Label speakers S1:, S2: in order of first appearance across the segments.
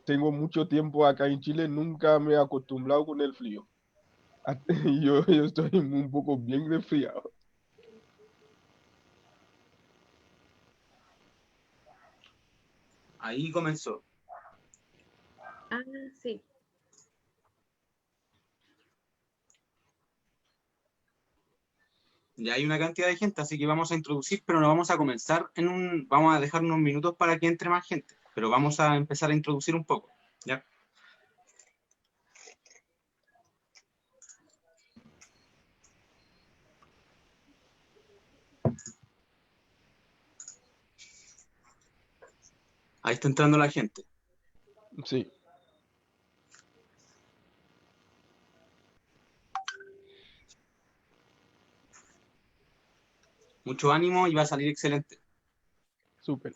S1: tengo mucho tiempo acá en Chile, nunca me he acostumbrado con el frío. Yo estoy un poco bien resfriado.
S2: Ahí comenzó.
S3: Ah, sí.
S2: Ya hay una cantidad de gente, así que vamos a introducir, pero no vamos a comenzar vamos a dejar unos minutos para que entre más gente, pero vamos a empezar a introducir un poco, ¿ya? Ahí está entrando la gente.
S1: Sí.
S2: Mucho ánimo y va a salir excelente.
S1: Súper.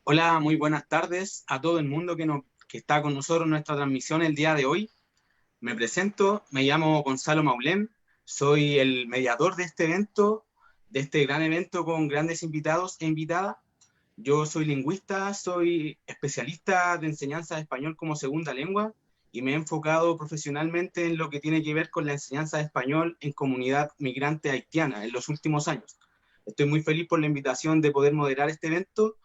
S2: Hola, muy buenas tardes a todo el mundo que está con nosotros en nuestra transmisión el día de hoy. Me presento, me llamo Gonzalo Maulén, soy el mediador de este evento, de este gran evento con grandes invitados e invitadas. Yo soy lingüista, soy especialista de enseñanza de español como segunda lengua y me he enfocado profesionalmente en lo que tiene que ver con la enseñanza de español en comunidad migrante haitiana en los últimos años. Estoy muy feliz por la invitación de poder moderar este evento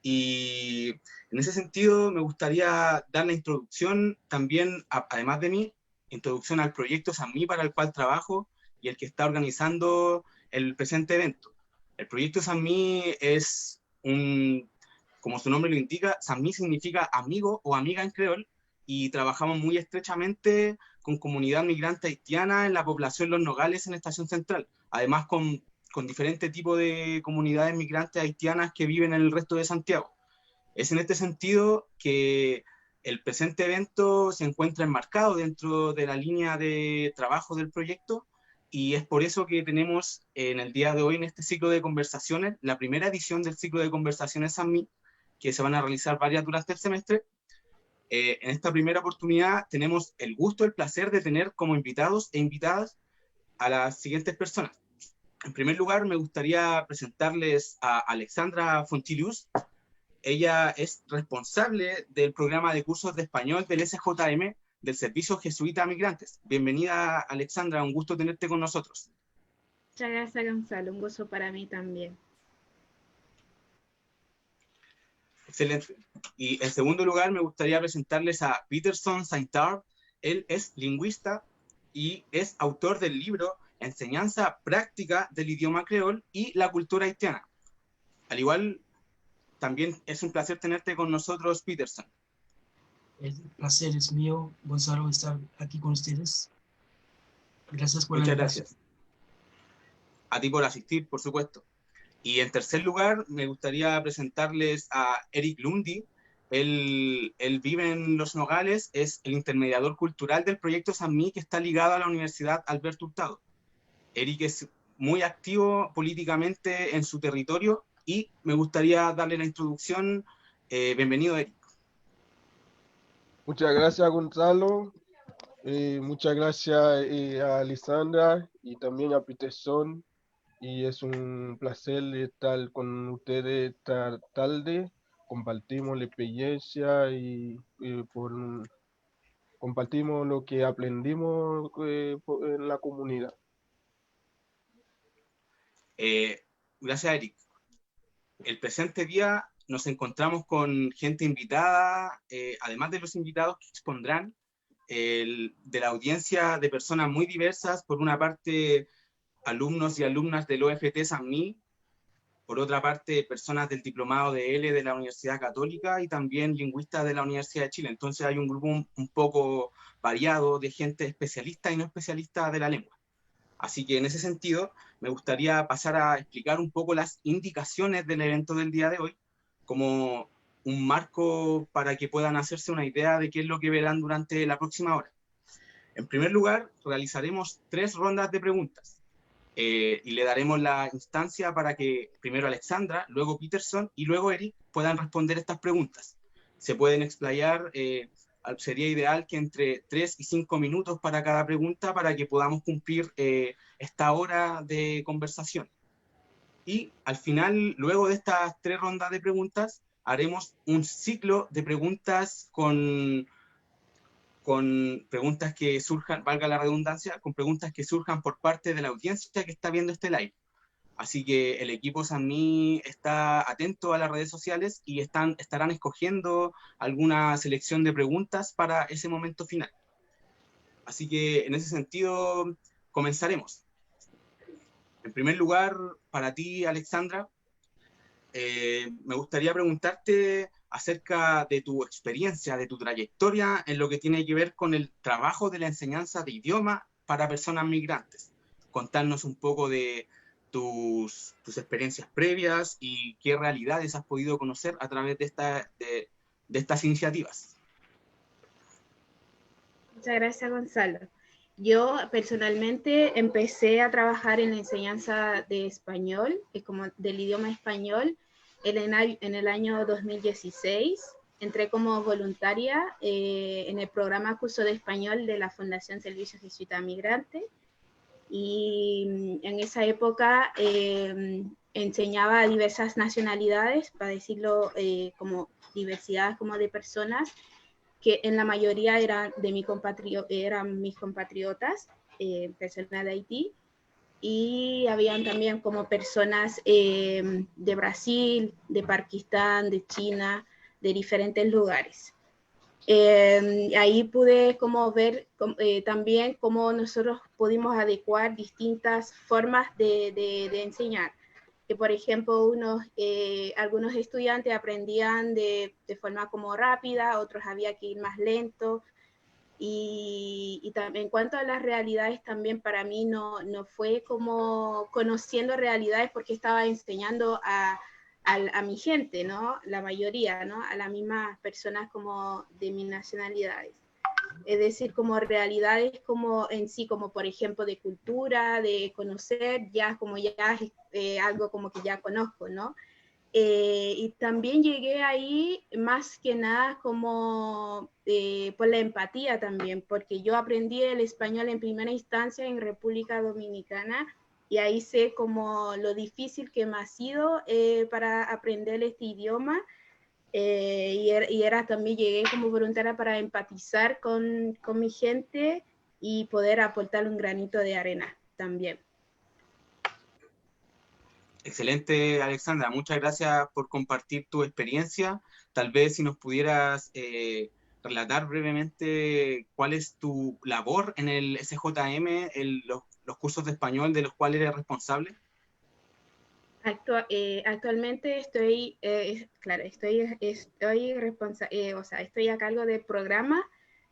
S2: y en ese sentido me gustaría dar la introducción también, además de mí, introducción al proyecto SAMMI para el cual trabajo y el que está organizando el presente evento. El proyecto SAMMI es como su nombre lo indica, SAMMI significa amigo o amiga en creol, y trabajamos muy estrechamente con comunidad migrante haitiana en la población Los Nogales en Estación Central, además con diferentes tipos de comunidades migrantes haitianas que viven en el resto de Santiago. Es en este sentido que el presente evento se encuentra enmarcado dentro de la línea de trabajo del proyecto y es por eso que tenemos en el día de hoy en este ciclo de conversaciones, la primera edición del ciclo de conversaciones SAMMI, que se van a realizar varias durante el semestre. En esta primera oportunidad tenemos el gusto, el placer de tener como invitados e invitadas a las siguientes personas. En primer lugar, me gustaría presentarles a Alexandra Fontilius. Ella es responsable del programa de cursos de español del SJM, del Servicio Jesuita a Migrantes. Bienvenida, Alexandra, un gusto tenerte con nosotros.
S3: Muchas gracias, Gonzalo. Un gozo para mí también.
S2: Excelente. Y en segundo lugar, me gustaría presentarles a Peterson Saintar. Él es lingüista y es autor del libro Enseñanza Práctica del Idioma Creol y la Cultura Haitiana. Al igual, también es un placer tenerte con nosotros, Peterson.
S4: El placer es mío, Gonzalo, estar aquí con ustedes. Gracias por la
S2: Muchas
S4: invitación.
S2: gracias. A ti por asistir, por supuesto. Y en tercer lugar, me gustaría presentarles a Eric Lundy. Él vive en Los Nogales, es el intermediador cultural del proyecto SAMMI que está ligado a la Universidad Alberto Hurtado. Eric es muy activo políticamente en su territorio y me gustaría darle la introducción. Bienvenido, Eric.
S1: Muchas gracias, Gonzalo. Muchas gracias a Alessandra y también a Peterson. Y es un placer estar con ustedes esta tarde. Compartimos la experiencia compartimos lo que aprendimos en la comunidad.
S2: Gracias, Eric. El presente día nos encontramos con gente invitada, además de los invitados que expondrán, de la audiencia de personas muy diversas, por una parte alumnos y alumnas del OFT San Mí, por otra parte personas del Diplomado de L de la Universidad Católica y también lingüistas de la Universidad de Chile. Entonces hay un grupo un poco variado de gente especialista y no especialista de la lengua. Así que en ese sentido me gustaría pasar a explicar un poco las indicaciones del evento del día de hoy, como un marco para que puedan hacerse una idea de qué es lo que verán durante la próxima hora. En primer lugar, realizaremos 3 rondas de preguntas y le daremos la instancia para que primero Alexandra, luego Peterson y luego Eric puedan responder estas preguntas. Se pueden explayar, sería ideal que entre 3 y 5 minutos para cada pregunta para que podamos cumplir esta hora de conversación. Y al final, luego de estas 3 rondas de preguntas, haremos un ciclo de preguntas con preguntas que surjan, valga la redundancia, con preguntas que surjan por parte de la audiencia que está viendo este live. Así que el equipo San Mí está atento a las redes sociales y estarán escogiendo alguna selección de preguntas para ese momento final. Así que en ese sentido, comenzaremos. En primer lugar, para ti, Alexandra, me gustaría preguntarte acerca de tu experiencia, de tu trayectoria en lo que tiene que ver con el trabajo de la enseñanza de idioma para personas migrantes. Contarnos un poco de tus experiencias previas y qué realidades has podido conocer a través de estas iniciativas.
S3: Muchas gracias, Gonzalo. Yo personalmente empecé a trabajar en la enseñanza de español, como del idioma español, en el año 2016. Entré como voluntaria en el programa Curso de Español de la Fundación Servicios Jesuita Migrante. Y en esa época enseñaba a diversas nacionalidades, para decirlo como diversidad como de personas, que en la mayoría eran mis compatriotas, personas de Haití, y habían también como personas de Brasil, de Pakistán, de China, de diferentes lugares. Ahí pude como ver también cómo nosotros pudimos adecuar distintas formas de enseñar. Que por ejemplo, algunos estudiantes aprendían de forma como rápida, otros había que ir más lento. Y también en cuanto a las realidades, también para mí no fue como conociendo realidades porque estaba enseñando a mi gente, ¿no? La mayoría, ¿no? A las mismas personas como de mis nacionalidades. Es decir, como realidades como en sí, como por ejemplo de cultura, de conocer, ya como ya algo como que ya conozco, ¿no? Y también llegué ahí más que nada como por la empatía también, porque yo aprendí el español en primera instancia en República Dominicana y ahí sé como lo difícil que me ha sido para aprender este idioma y era también llegué como voluntaria para empatizar con mi gente y poder aportar un granito de arena también.
S2: Excelente, Alexandra. Muchas gracias por compartir tu experiencia. Tal vez si nos pudieras relatar brevemente cuál es tu labor en el SJM, los cursos de español de los cuales eres responsable.
S3: Actualmente estoy a cargo del programa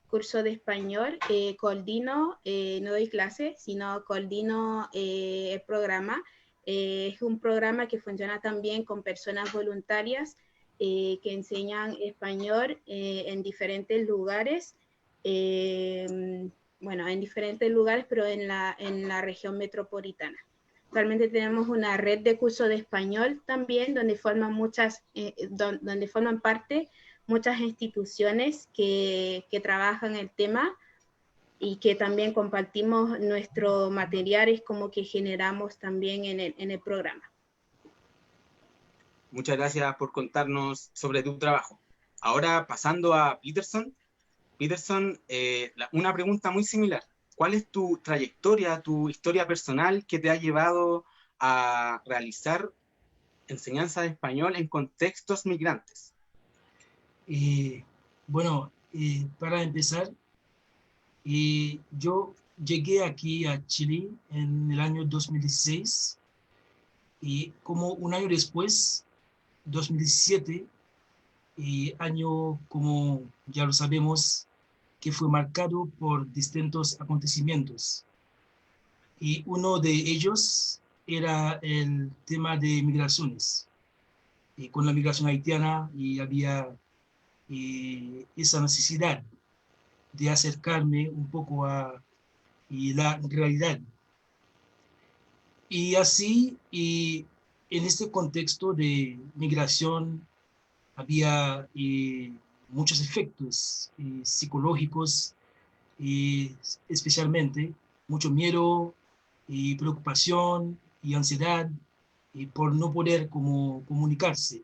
S3: Curso de Español. Coordino, no doy clases, sino coordino el programa. Es un programa que funciona también con personas voluntarias que enseñan español en diferentes lugares. En diferentes lugares, pero en la región metropolitana. Actualmente tenemos una red de cursos de español también, donde forman parte muchas instituciones que trabajan el tema y que también compartimos nuestros materiales como que generamos también en el programa.
S2: Muchas gracias por contarnos sobre tu trabajo. Ahora pasando a Peterson. Peterson, una pregunta muy similar. ¿Cuál es tu trayectoria, tu historia personal que te ha llevado a realizar enseñanza de español en contextos migrantes?
S4: Bueno, para empezar, yo llegué aquí a Chile en el año 2016 y como un año después, 2017, año como ya lo sabemos, que fue marcado por distintos acontecimientos. Y uno de ellos era el tema de migraciones. Y con la migración haitiana y había esa necesidad de acercarme un poco a la realidad. Y así, en este contexto de migración, había muchos efectos psicológicos, especialmente mucho miedo y preocupación y ansiedad por no poder comunicarse.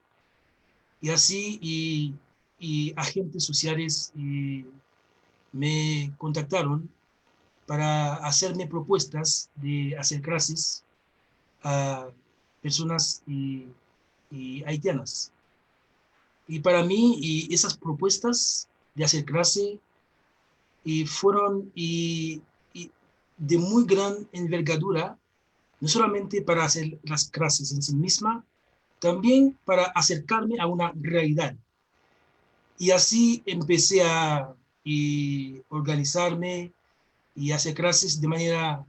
S4: Y así, agentes sociales me contactaron para hacerme propuestas de hacer clases a personas haitianas. Y para mí, esas propuestas de hacer clase fueron de muy gran envergadura, no solamente para hacer las clases en sí misma, también para acercarme a una realidad. Y así empecé a organizarme y hacer clases de manera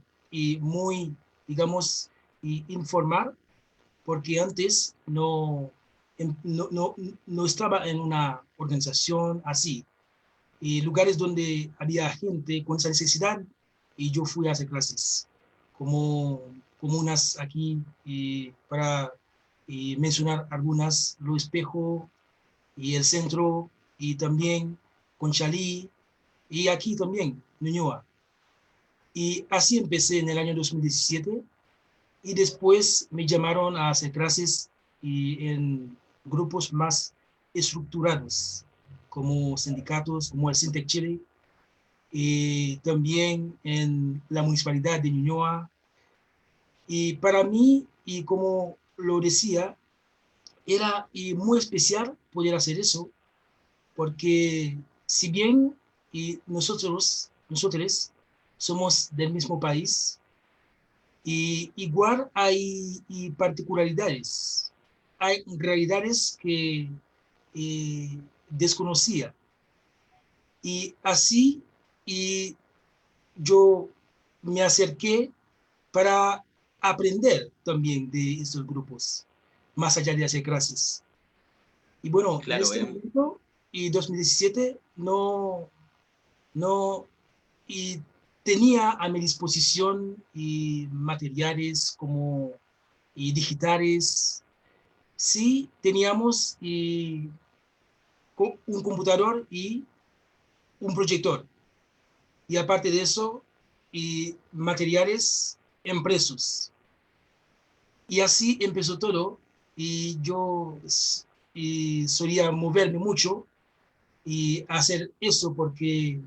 S4: muy, digamos, informal, porque antes no estaba en una organización así. Lugares donde había gente con esa necesidad y yo fui a hacer clases, como unas aquí, para mencionar algunas, Lo Espejo y El Centro, y también Conchalí, y aquí también, Ñuñoa. Y así empecé en el año 2017 y después me llamaron a hacer clases en grupos más estructurados, como sindicatos, como el Sintec Chile, y también en la municipalidad de Ñuñoa. Y para mí, y como lo decía, era muy especial poder hacer eso, porque si bien nosotros somos del mismo país, y igual hay particularidades, hay realidades que desconocía. Y así yo me acerqué para aprender también de estos grupos, más allá de hacer clases. Y bueno, en
S2: Claro,
S4: este momento, 2017, y tenía a mi disposición materiales como digitales. Sí, teníamos un computador y un proyector. Y aparte de eso, materiales impresos. Y así empezó todo. Y yo solía moverme mucho y hacer eso porque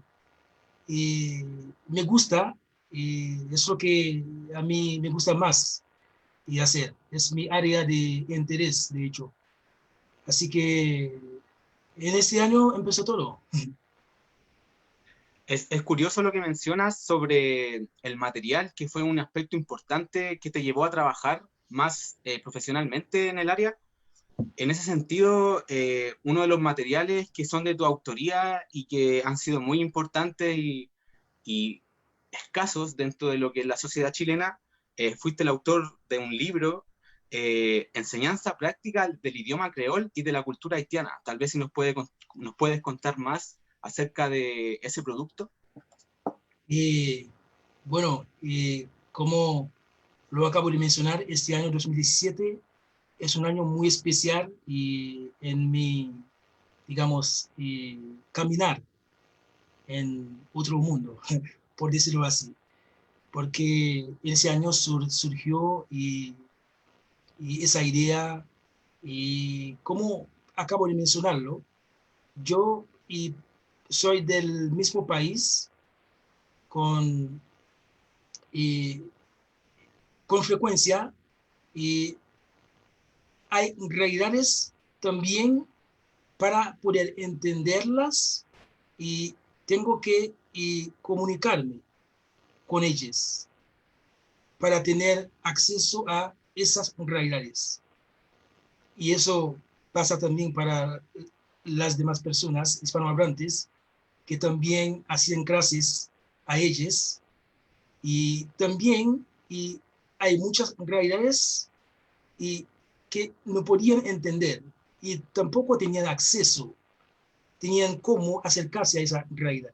S4: me gusta, es lo que a mí me gusta más hacer. Es mi área de interés, de hecho. Así que en este año empezó todo.
S2: Es curioso lo que mencionas sobre el material, que fue un aspecto importante que te llevó a trabajar más profesionalmente en el área. En ese sentido, uno de los materiales que son de tu autoría y que han sido muy importantes y escasos dentro de lo que es la sociedad chilena, fuiste el autor de un libro, Enseñanza Práctica del Idioma Creol y de la Cultura Haitiana. Tal vez si nos puedes contar más acerca de ese producto.
S4: Bueno, como lo acabo de mencionar, este año 2017 es un año muy especial en mi, digamos, caminar en otro mundo, por decirlo así, porque ese año surgió y esa idea, y como acabo de mencionarlo, yo soy del mismo país con, y, con frecuencia, y hay realidades también para poder entenderlas, y tengo que comunicarme con ellas para tener acceso a esas realidades. Y eso pasa también para las demás personas hispanohablantes que también hacían clases a ellas, y también hay muchas realidades que no podían entender y tampoco tenían acceso, tenían cómo acercarse a esa realidad.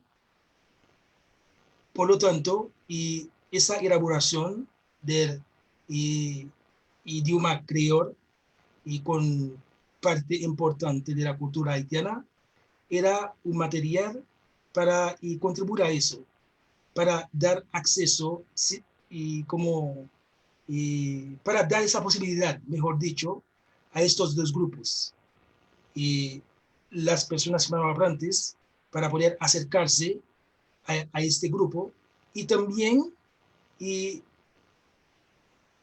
S4: Por lo tanto, esa elaboración del idioma creol y con parte importante de la cultura haitiana era un material para contribuir a eso, para dar acceso para dar esa posibilidad, mejor dicho, a estos dos grupos. Y las personas hispanohablantes para poder acercarse a este grupo, y también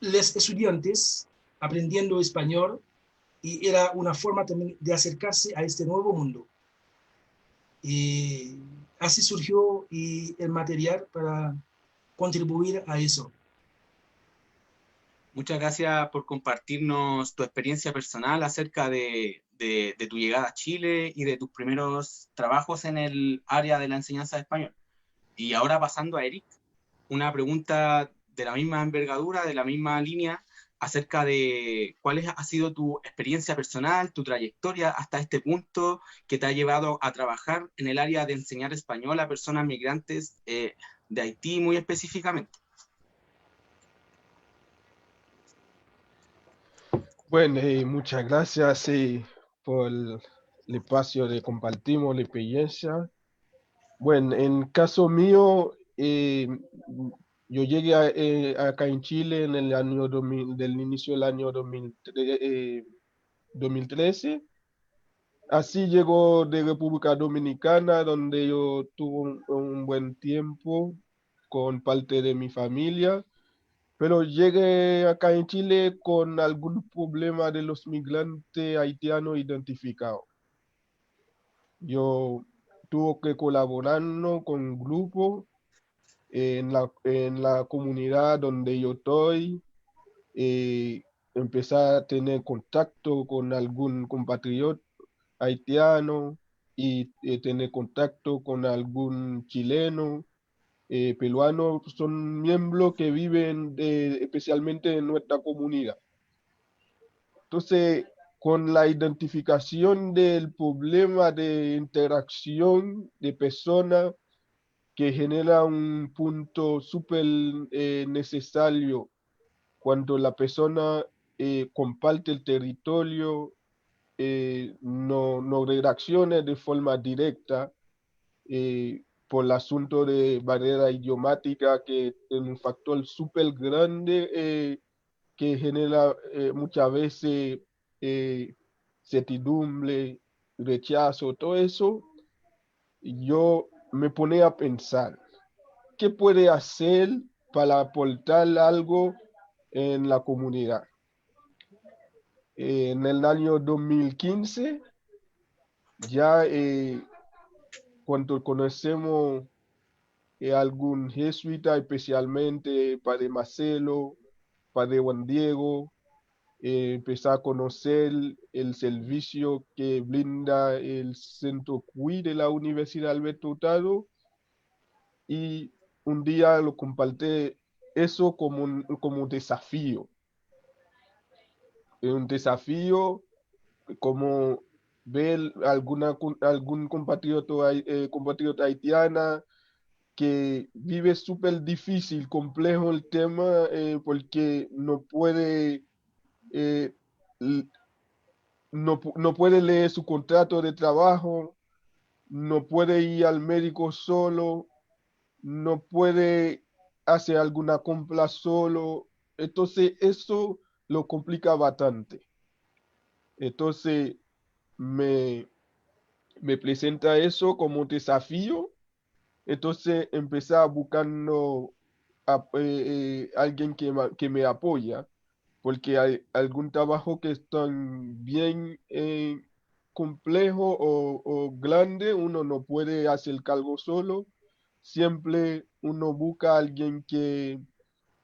S4: los estudiantes aprendiendo español, y era una forma también de acercarse a este nuevo mundo. Y así surgió el material para contribuir a eso.
S2: Muchas gracias por compartirnos tu experiencia personal acerca de tu llegada a Chile y de tus primeros trabajos en el área de la enseñanza de español. Y ahora pasando a Eric, una pregunta de la misma envergadura, de la misma línea, acerca de cuál ha sido tu experiencia personal, tu trayectoria hasta este punto que te ha llevado a trabajar en el área de enseñar español a personas migrantes de Haití muy específicamente.
S1: Bueno, muchas gracias por el espacio de compartimos la experiencia. Bueno, en caso mío, yo llegué acá en Chile en el año 2000, del inicio del año 2013. Así llegó de República Dominicana, donde yo tuve un buen tiempo con parte de mi familia, pero llegué acá en Chile con algún problema de los migrantes haitianos identificados. Yo tuve que colaborar, ¿no?, con grupos en la comunidad donde yo estoy, empezar a tener contacto con algún compatriota haitiano y tener contacto con algún chileno, peruano, son miembros que viven especialmente en nuestra comunidad. Entonces, con la identificación del problema de interacción de personas que genera un punto súper necesario cuando la persona comparte el territorio, no reacciona de forma directa por el asunto de barrera idiomática, que es un factor súper grande que genera muchas veces eh, certidumbre, rechazo, todo eso. Yo me ponía a pensar, ¿qué puede hacer para aportar algo en la comunidad? En el año 2015, ya cuando conocemos algún jesuita, especialmente Padre Marcelo, Padre Juan Diego, empezar a conocer el servicio que brinda el Centro CUI de la Universidad Alberto Hurtado, y un día lo compartí eso como un desafío. Un desafío como ver algún compatriota haitiana que vive súper difícil, complejo el tema, porque eh, no puede leer su contrato de trabajo, no puede ir al médico solo, no puede hacer alguna compra solo. Entonces eso lo complica bastante. Entonces me, me presenta eso como desafío. Entonces empecé a buscando alguien que me apoya, porque hay algún trabajo que están bien complejo o grande, uno no puede hacer cargo solo. Siempre uno busca a alguien que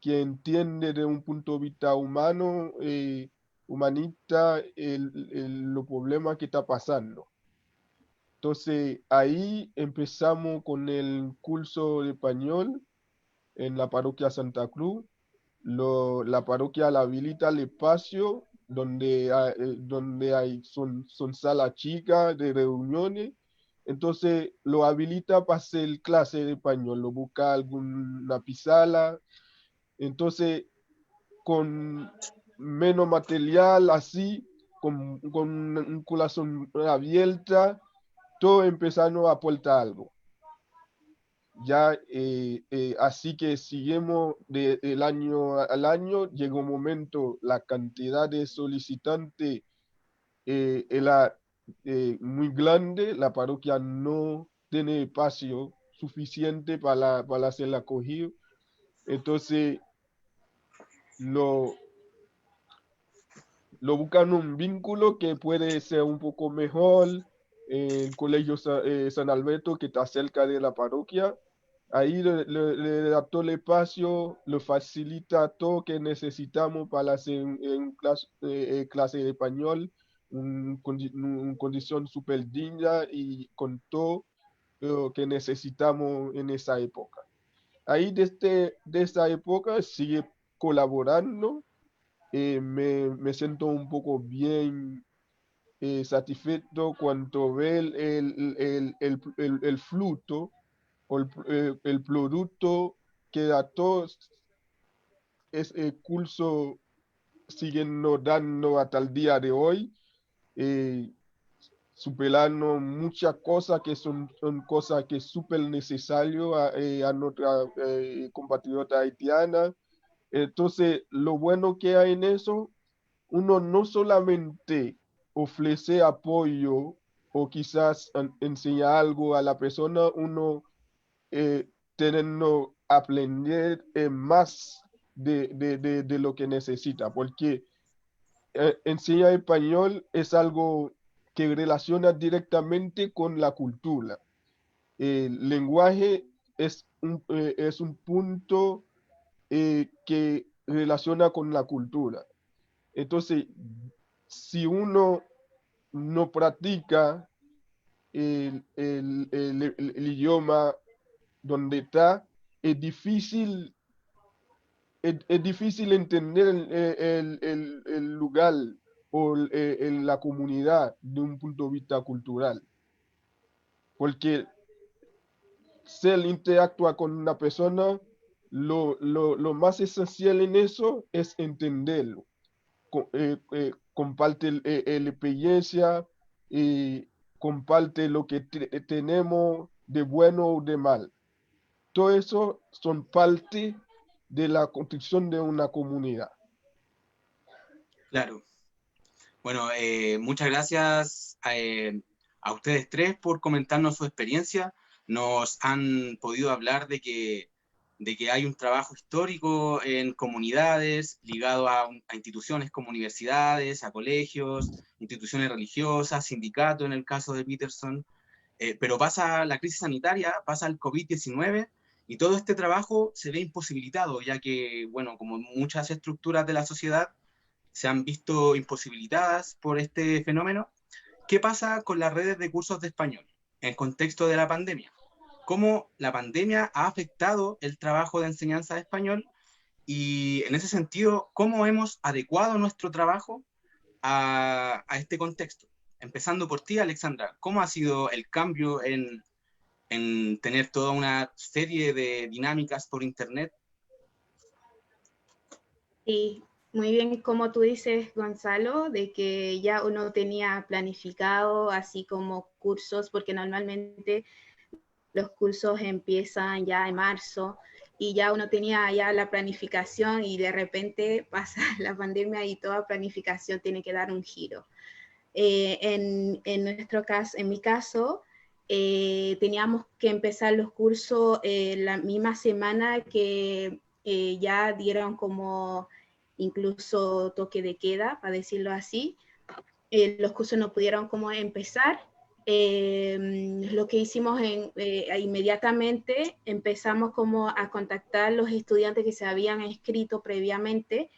S1: entiende de un punto de vista humano, humanista, los problemas que está pasando. Entonces ahí empezamos con el curso de español en la parroquia Santa Cruz. La parroquia la habilita el espacio donde hay, son salas chicas de reuniones. Entonces lo habilita para hacer clase de español, lo busca alguna pizarra. Entonces con menos material así, con un corazón abierta, todos empezaron a aportar algo. Ya, así que seguimos del año al año, llega un momento, la cantidad de solicitantes era muy grande, la parroquia no tiene espacio suficiente para hacer el acogido, entonces lo, lo buscan un vínculo que puede ser un poco mejor, el colegio San Alberto que está cerca de la parroquia. Ahí le da todo el espacio, lo facilita todo que necesitamos para hacer clase de español, una condición súper digna y con todo lo que necesitamos en esa época. Ahí de esa época sigue colaborando, me siento un poco bien satisfecho cuando ve el fruto o el producto que a todos ese curso siguen nos dando hasta el día de hoy, eh, superando muchas cosas que son cosas que es súper necesario a nuestra compatriota haitiana. Entonces, lo bueno que hay en eso, uno no solamente ofrece apoyo o quizás enseña algo a la persona, uno teniendo aprender más de lo que necesita, porque enseñar español es algo que relaciona directamente con la cultura. El lenguaje es un punto que relaciona con la cultura. Entonces, si uno no practica el idioma donde está, es difícil, es difícil entender el lugar o la comunidad de un punto de vista cultural, porque si él interactúa con una persona, lo más esencial en eso es entenderlo. Comparte la experiencia y comparte lo que tenemos de bueno o de mal. Todo eso son parte de la construcción de una comunidad.
S2: Claro. Bueno, muchas gracias a ustedes tres por comentarnos su experiencia. Nos han podido hablar de que hay un trabajo histórico en comunidades ligado a instituciones como universidades, a colegios, instituciones religiosas, sindicatos en el caso de Peterson. Pero pasa la crisis sanitaria, pasa el COVID-19 y todo este trabajo se ve imposibilitado, ya que, bueno, como muchas estructuras de la sociedad se han visto imposibilitadas por este fenómeno. ¿Qué pasa con las redes de cursos de español en el contexto de la pandemia? ¿Cómo la pandemia ha afectado el trabajo de enseñanza de español? Y en ese sentido, ¿cómo hemos adecuado nuestro trabajo a este contexto? Empezando por ti, Alexandra, ¿cómo ha sido el cambio en tener toda una serie de dinámicas por Internet?
S3: Sí, muy bien, como tú dices, Gonzalo, de que ya uno tenía planificado así como cursos, porque normalmente los cursos empiezan ya en marzo y ya uno tenía ya la planificación y de repente pasa la pandemia y toda planificación tiene que dar un giro. En nuestro caso, en mi caso, teníamos que empezar los cursos la misma semana que ya dieron como incluso toque de queda, para decirlo así. Los cursos no pudieron como empezar. Lo que hicimos inmediatamente, empezamos como a contactar los estudiantes que se habían inscrito previamente,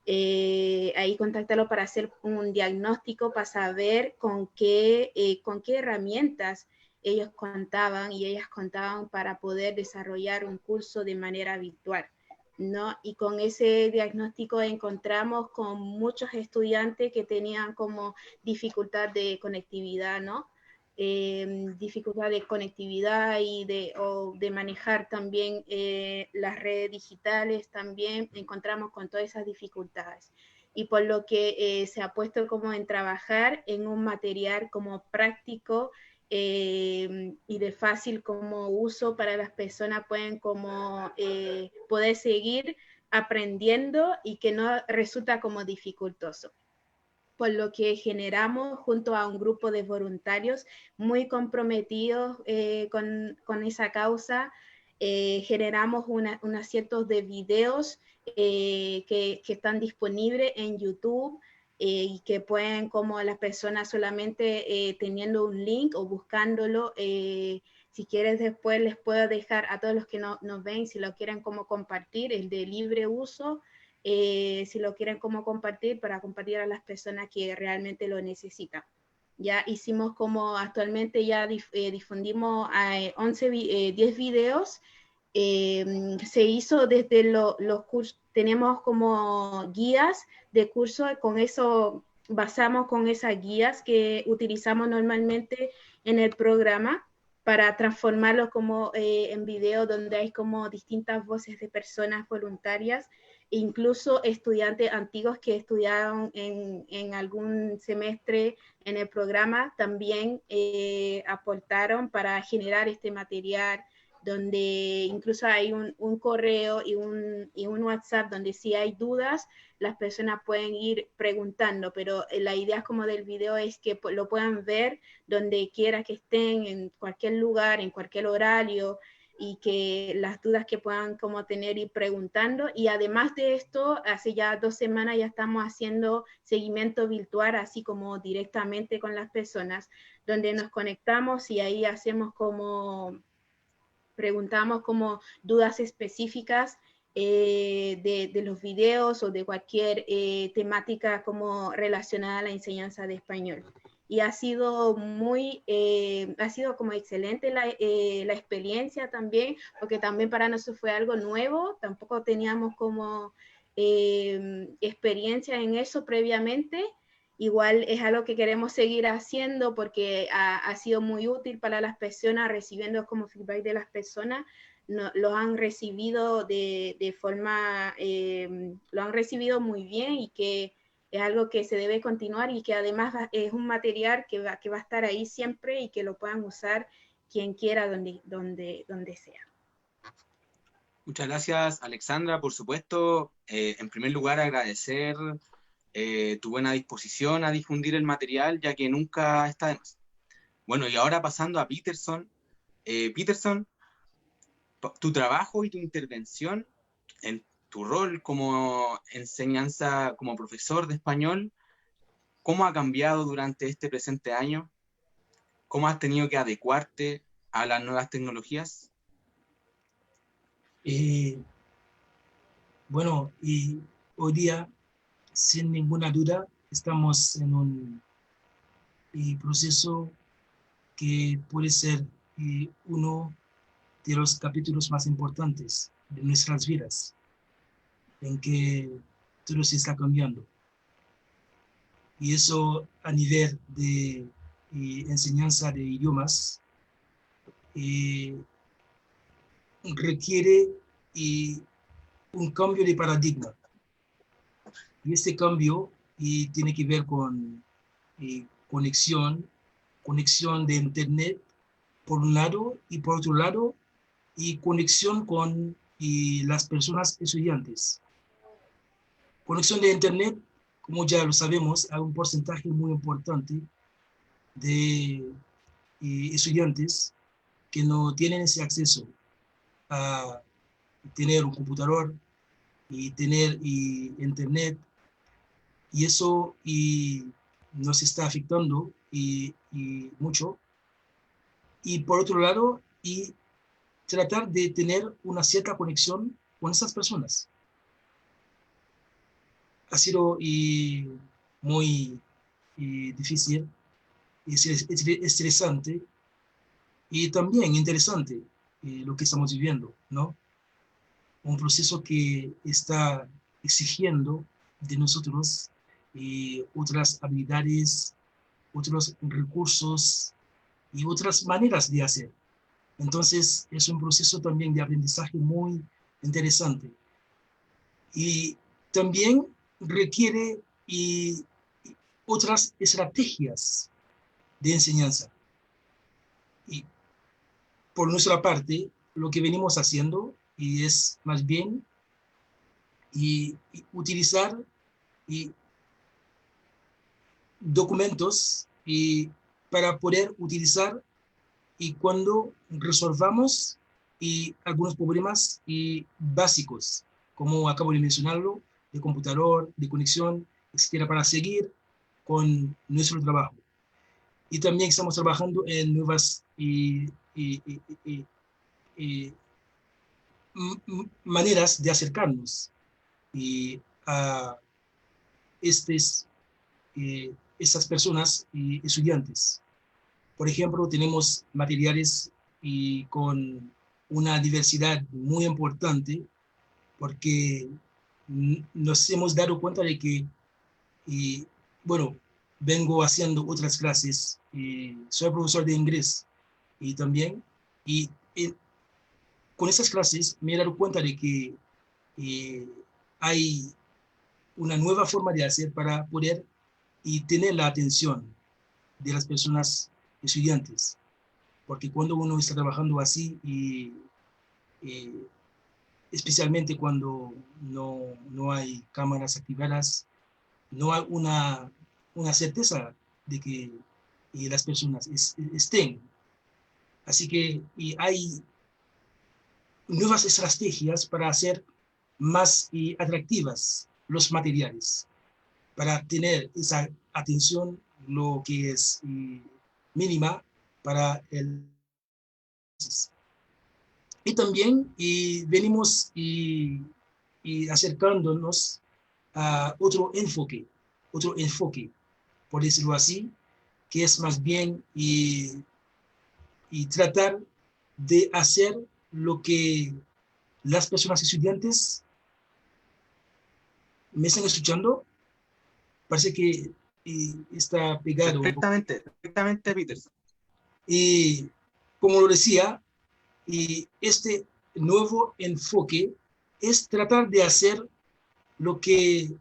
S3: ahí contactarlos para hacer un diagnóstico, para saber con qué herramientas ellos contaban y ellas contaban para poder desarrollar un curso de manera virtual, ¿no? Y con ese diagnóstico encontramos con muchos estudiantes que tenían como dificultad de conectividad, ¿no? Dificultad de conectividad y de manejar también las redes digitales, también encontramos con todas esas dificultades. Y por lo que se ha puesto como en trabajar en un material como práctico y de fácil como uso para las personas pueden como poder seguir aprendiendo y que no resulta como dificultoso. Por lo que generamos junto a un grupo de voluntarios muy comprometidos con esa causa, generamos unos cientos de videos que están disponibles en YouTube y que pueden como las personas solamente teniendo un link o buscándolo, si quieres después les puedo dejar a todos los que nos ven, si lo quieren como compartir, el de libre uso, si lo quieren como compartir, para compartir a las personas que realmente lo necesitan. Ya hicimos como actualmente ya difundimos 10 videos, se hizo desde los cursos, tenemos como guías de curso, con eso basamos con esas guías que utilizamos normalmente en el programa para transformarlo como en video donde hay como distintas voces de personas voluntarias, incluso estudiantes antiguos que estudiaron en algún semestre en el programa también aportaron para generar este material, donde incluso hay un correo y un WhatsApp donde si hay dudas, las personas pueden ir preguntando, pero la idea como del video es que lo puedan ver donde quiera que estén, en cualquier lugar, en cualquier horario, y que las dudas que puedan como tener ir preguntando. Y además de esto, hace ya 2 semanas ya estamos haciendo seguimiento virtual, así como directamente con las personas, donde nos conectamos y ahí hacemos como, preguntamos como dudas específicas de los videos o de cualquier temática como relacionada a la enseñanza de español. Y ha sido ha sido como excelente la experiencia también, porque también para nosotros fue algo nuevo, tampoco teníamos como experiencia en eso previamente. Igual es algo que queremos seguir haciendo porque ha sido muy útil para las personas, recibiendo como feedback de las personas, lo han recibido de forma, lo han recibido muy bien y que es algo que se debe continuar y que además es un material que va a estar ahí siempre y que lo puedan usar quien quiera donde sea.
S2: Muchas gracias, Alexandra. Por supuesto, en primer lugar, agradecer tu buena disposición a difundir el material, ya que nunca está de más. Bueno, y ahora pasando a Peterson. Peterson, tu trabajo y tu intervención en tu rol como enseñanza, como profesor de español, ¿cómo ha cambiado durante este presente año? ¿Cómo has tenido que adecuarte a las nuevas tecnologías?
S4: Bueno, y hoy día, sin ninguna duda, estamos en un proceso que puede ser uno de los capítulos más importantes de nuestras vidas, en que todo se está cambiando. Y eso a nivel de enseñanza de idiomas requiere un cambio de paradigma. Y este cambio tiene que ver con conexión de internet por un lado, y por otro lado, y conexión con las personas estudiantes. Conexión de Internet, como ya lo sabemos, hay un porcentaje muy importante de estudiantes que no tienen ese acceso a tener un computador y tener Internet, y eso nos está afectando mucho. Y por otro lado, tratar de tener una cierta conexión con esas personas. Ha sido muy difícil, estresante y también interesante lo que estamos viviendo, ¿no? Un proceso que está exigiendo de nosotros otras habilidades, otros recursos y otras maneras de hacer. Entonces, es un proceso también de aprendizaje muy interesante. Y también requiere otras estrategias de enseñanza. Y por nuestra parte, lo que venimos haciendo es más bien utilizar documentos para poder utilizar cuando resolvamos algunos problemas básicos, como acabo de mencionarlo, de computador, de conexión, etcétera, para seguir con nuestro trabajo. Y también estamos trabajando en nuevas maneras de acercarnos a estas personas estudiantes. Por ejemplo, tenemos materiales con una diversidad muy importante, porque nos hemos dado cuenta de que, bueno, vengo haciendo otras clases, soy profesor de inglés también, con esas clases me he dado cuenta de que hay una nueva forma de hacer para poder tener la atención de las personas estudiantes, porque cuando uno está trabajando así, especialmente cuando no hay cámaras activadas, no hay una certeza de que las personas estén. Así que hay nuevas estrategias para hacer más atractivas los materiales, para tener esa atención, lo que es mínima para el. Y también venimos acercándonos a otro enfoque, por decirlo así, que es más bien tratar de hacer lo que las personas estudiantes. ¿Me están escuchando? Parece que está pegado.
S2: Perfectamente, Peterson.
S4: Y como lo decía, este nuevo enfoque es tratar de hacer lo que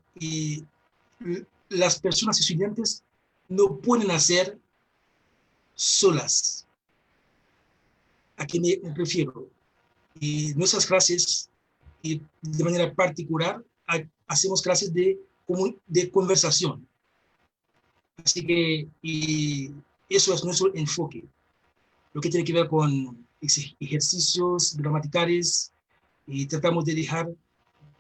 S4: las personas estudiantes no pueden hacer solas. ¿A qué me refiero? Nuestras clases, de manera particular, hacemos clases de conversación. Así que eso es nuestro enfoque. Lo que tiene que ver con ejercicios gramaticales, y tratamos de dejar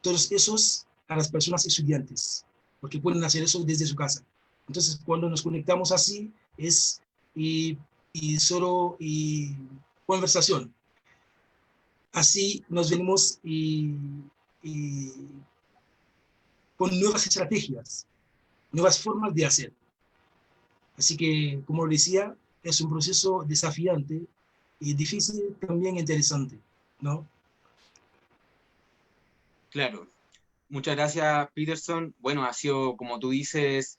S4: todos esos a las personas estudiantes, porque pueden hacer eso desde su casa. Entonces, cuando nos conectamos así, es solo conversación. Así nos venimos con nuevas estrategias, nuevas formas de hacer. Así que, como lo decía, es un proceso desafiante y difícil, también interesante, ¿no?
S2: Claro. Muchas gracias, Peterson. Bueno, ha sido, como tú dices,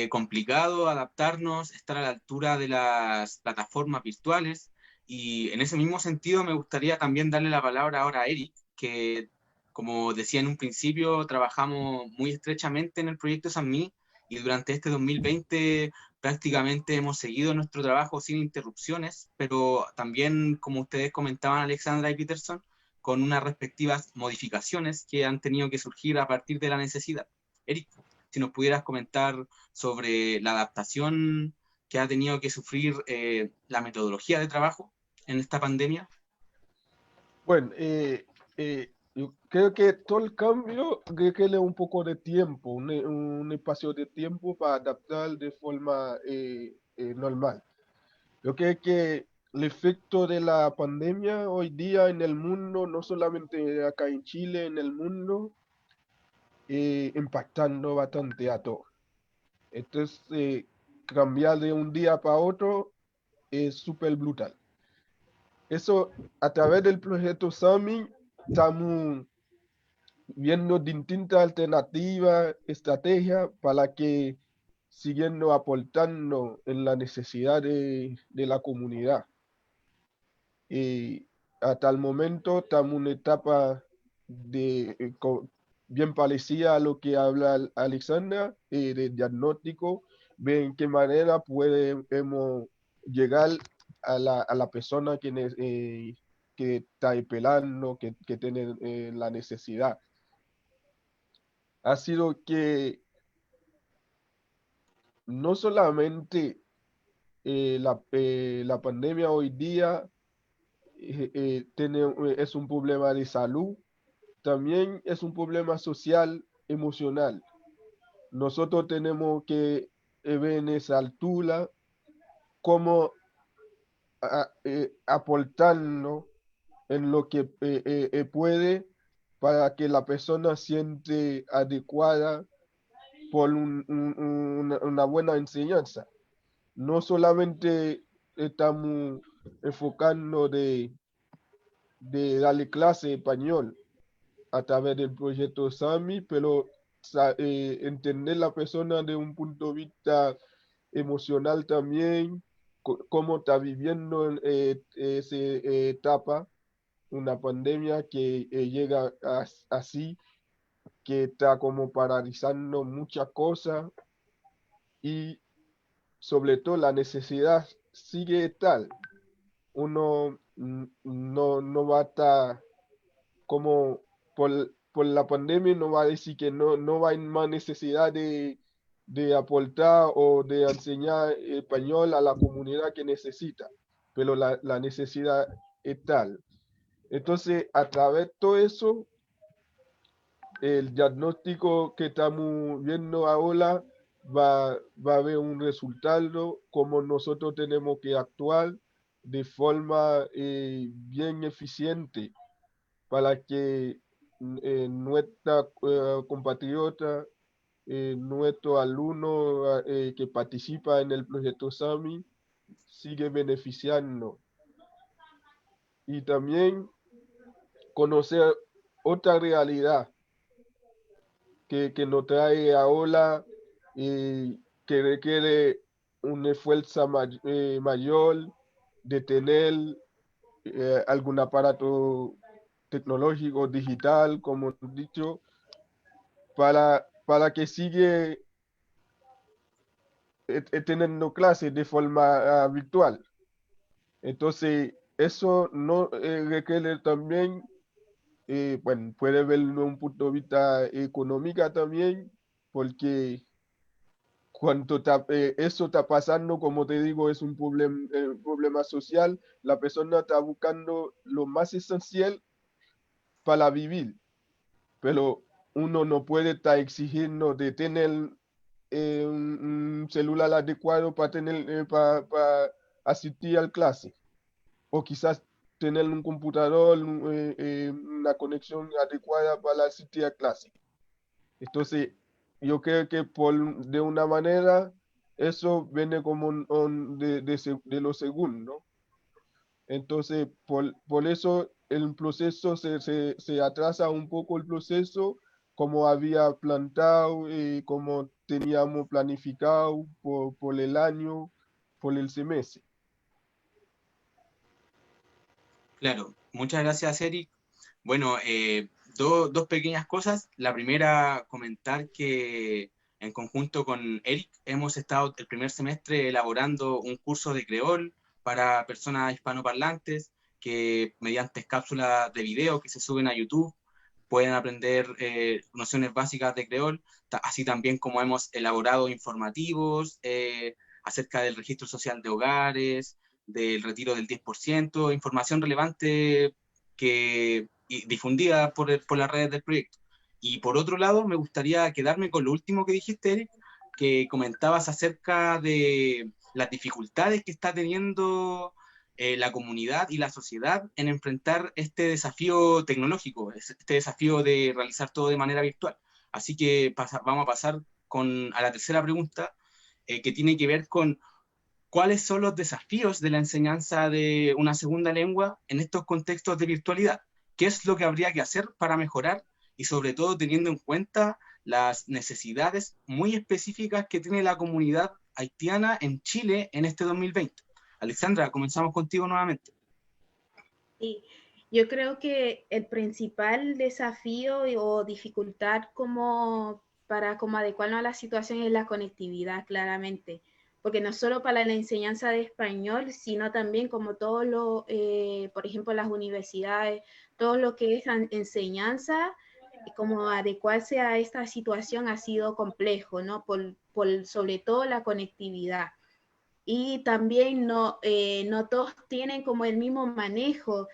S2: complicado adaptarnos, estar a la altura de las plataformas virtuales. Y en ese mismo sentido me gustaría también darle la palabra ahora a Eric, que, como decía en un principio, trabajamos muy estrechamente en el proyecto Sanmí y durante este 2020 prácticamente hemos seguido nuestro trabajo sin interrupciones, pero también, como ustedes comentaban, Alexandra y Peterson, con unas respectivas modificaciones que han tenido que surgir a partir de la necesidad. Eric, si nos pudieras comentar sobre la adaptación que ha tenido que sufrir la metodología de trabajo en esta pandemia.
S1: Bueno, yo creo que todo el cambio requiere un poco de tiempo, un espacio de tiempo para adaptar de forma normal. Yo creo que el efecto de la pandemia hoy día en el mundo, no solamente acá en Chile, en el mundo, impactando bastante a todos. Entonces, cambiar de un día para otro es súper brutal. Eso, a través del proyecto SAMI, estamos viendo distintas alternativas, estrategias para que siguiendo aportando en la necesidad de la comunidad. Y hasta el momento estamos en una etapa bien parecida a lo que habla Alexandra, de diagnóstico, ver en qué manera podemos llegar a la persona que está esperando, que tiene la necesidad. Ha sido que no solamente la pandemia hoy día es un problema de salud, también es un problema social, emocional. Nosotros tenemos que ver en esa altura cómo aportarnos en lo que puede para que la persona siente adecuada por una buena enseñanza. No solamente estamos enfocando de darle clase de español a través del proyecto SAMI, pero entender la persona de un punto de vista emocional también, cómo está viviendo esa etapa, una pandemia que llega así, que está como paralizando muchas cosas y sobre todo la necesidad sigue tal. Uno no va a estar como por la pandemia, no va a decir que no va a haber más necesidad de aportar o de enseñar español a la comunidad que necesita, pero la necesidad es tal. Entonces, a través de todo eso, el diagnóstico que estamos viendo ahora va a haber un resultado, como nosotros tenemos que actuar de forma bien eficiente para que nuestra compatriota, nuestro alumno que participa en el proyecto SAMI, sigue beneficiando. Y también conocer otra realidad que nos trae ahora, que requiere un esfuerzo mayor de tener algún aparato tecnológico, digital, como he dicho, para que siga teniendo clases de forma virtual. Entonces, eso no requiere también, bueno, puede verlo de un punto de vista económico también, porque cuando eso está pasando, como te digo, es un problema social, la persona está buscando lo más esencial para vivir, pero uno no puede estar exigiendo de tener un celular adecuado para asistir a clase, o quizás tener un computador, una conexión adecuada para asistir a clase. Entonces, yo creo que de una manera eso viene como de lo segundo. Entonces, por eso el proceso se atrasa un poco el proceso, como había plantado, como teníamos planificado por el año, por el semestre.
S2: Claro, muchas gracias, Eric. Bueno, dos pequeñas cosas. La primera, comentar que en conjunto con Eric, hemos estado el primer semestre elaborando un curso de creol para personas hispanoparlantes que mediante cápsulas de video que se suben a YouTube pueden aprender nociones básicas de creol, así también como hemos elaborado informativos acerca del registro social de hogares, del retiro del 10%, información relevante y difundida por las redes del proyecto. Y por otro lado, me gustaría quedarme con lo último que dijiste, Eric, que comentabas acerca de las dificultades que está teniendo la comunidad y la sociedad en enfrentar este desafío tecnológico, este desafío de realizar todo de manera virtual. Así que vamos a pasar a la tercera pregunta, que tiene que ver con cuáles son los desafíos de la enseñanza de una segunda lengua en estos contextos de virtualidad. ¿Qué es lo que habría que hacer para mejorar? Y sobre todo teniendo en cuenta las necesidades muy específicas que tiene la comunidad haitiana en Chile en este 2020. Alexandra, comenzamos contigo nuevamente.
S3: Sí, yo creo que el principal desafío o dificultad para adecuarnos a la situación es la conectividad, claramente, porque no solo para la enseñanza de español, sino también como por ejemplo, las universidades, todo lo que es enseñanza, como adecuarse a esta situación ha sido complejo, ¿no? Sobre todo la conectividad. Y también no todos tienen como el mismo manejo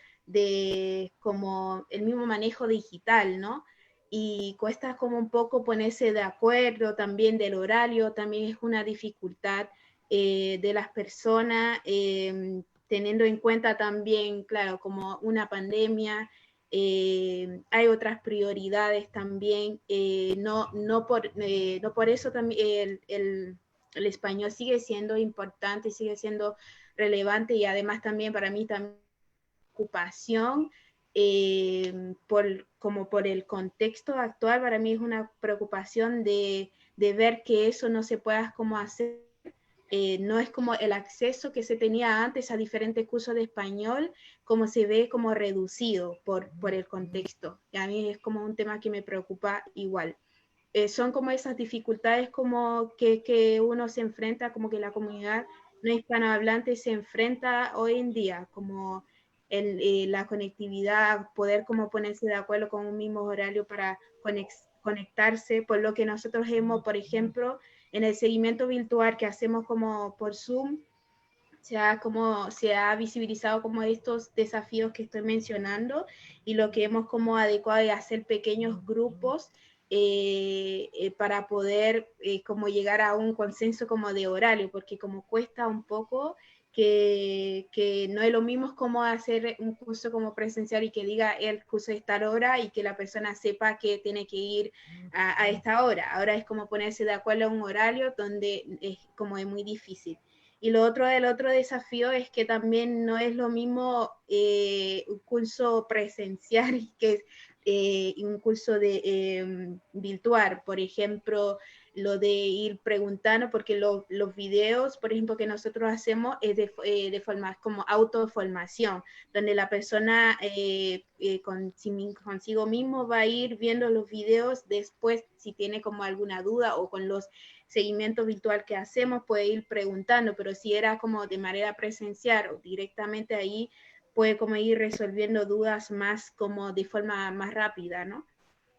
S3: digital, ¿no? Y cuesta como un poco ponerse de acuerdo también del horario, también es una dificultad de las personas, teniendo en cuenta también, claro, como una pandemia, hay otras prioridades también, no por eso también el español sigue siendo importante, sigue siendo relevante y además también para mí también preocupación como por el contexto actual, para mí es una preocupación de ver que eso no se pueda como hacer. No es como el acceso que se tenía antes a diferentes cursos de español, como se ve como reducido por el contexto. Y a mí es como un tema que me preocupa igual. Son como esas dificultades como que uno se enfrenta, como que la comunidad no hispanohablante se enfrenta hoy en día, como la conectividad, poder como ponerse de acuerdo con un mismo horario para conectarse, por lo que nosotros hemos, por ejemplo, en el seguimiento virtual que hacemos como por Zoom, se ha visibilizado como estos desafíos que estoy mencionando y lo que hemos como adecuado es hacer pequeños grupos para poder como llegar a un consenso como de horario, porque como cuesta un poco que no es lo mismo como hacer un curso como presencial y que diga el curso de esta hora y que la persona sepa que tiene que ir a esta hora. Ahora es como ponerse de acuerdo a un horario donde es muy difícil. Y el otro desafío es que también no es lo mismo un curso presencial que un curso virtual. Por ejemplo, lo de ir preguntando, porque los videos, por ejemplo, que nosotros hacemos es de forma como autoformación, donde la persona consigo mismo va a ir viendo los videos después, si tiene como alguna duda o con los seguimiento virtual que hacemos, puede ir preguntando, pero si era como de manera presencial o directamente ahí, puede como ir resolviendo dudas más como de forma más rápida, ¿no?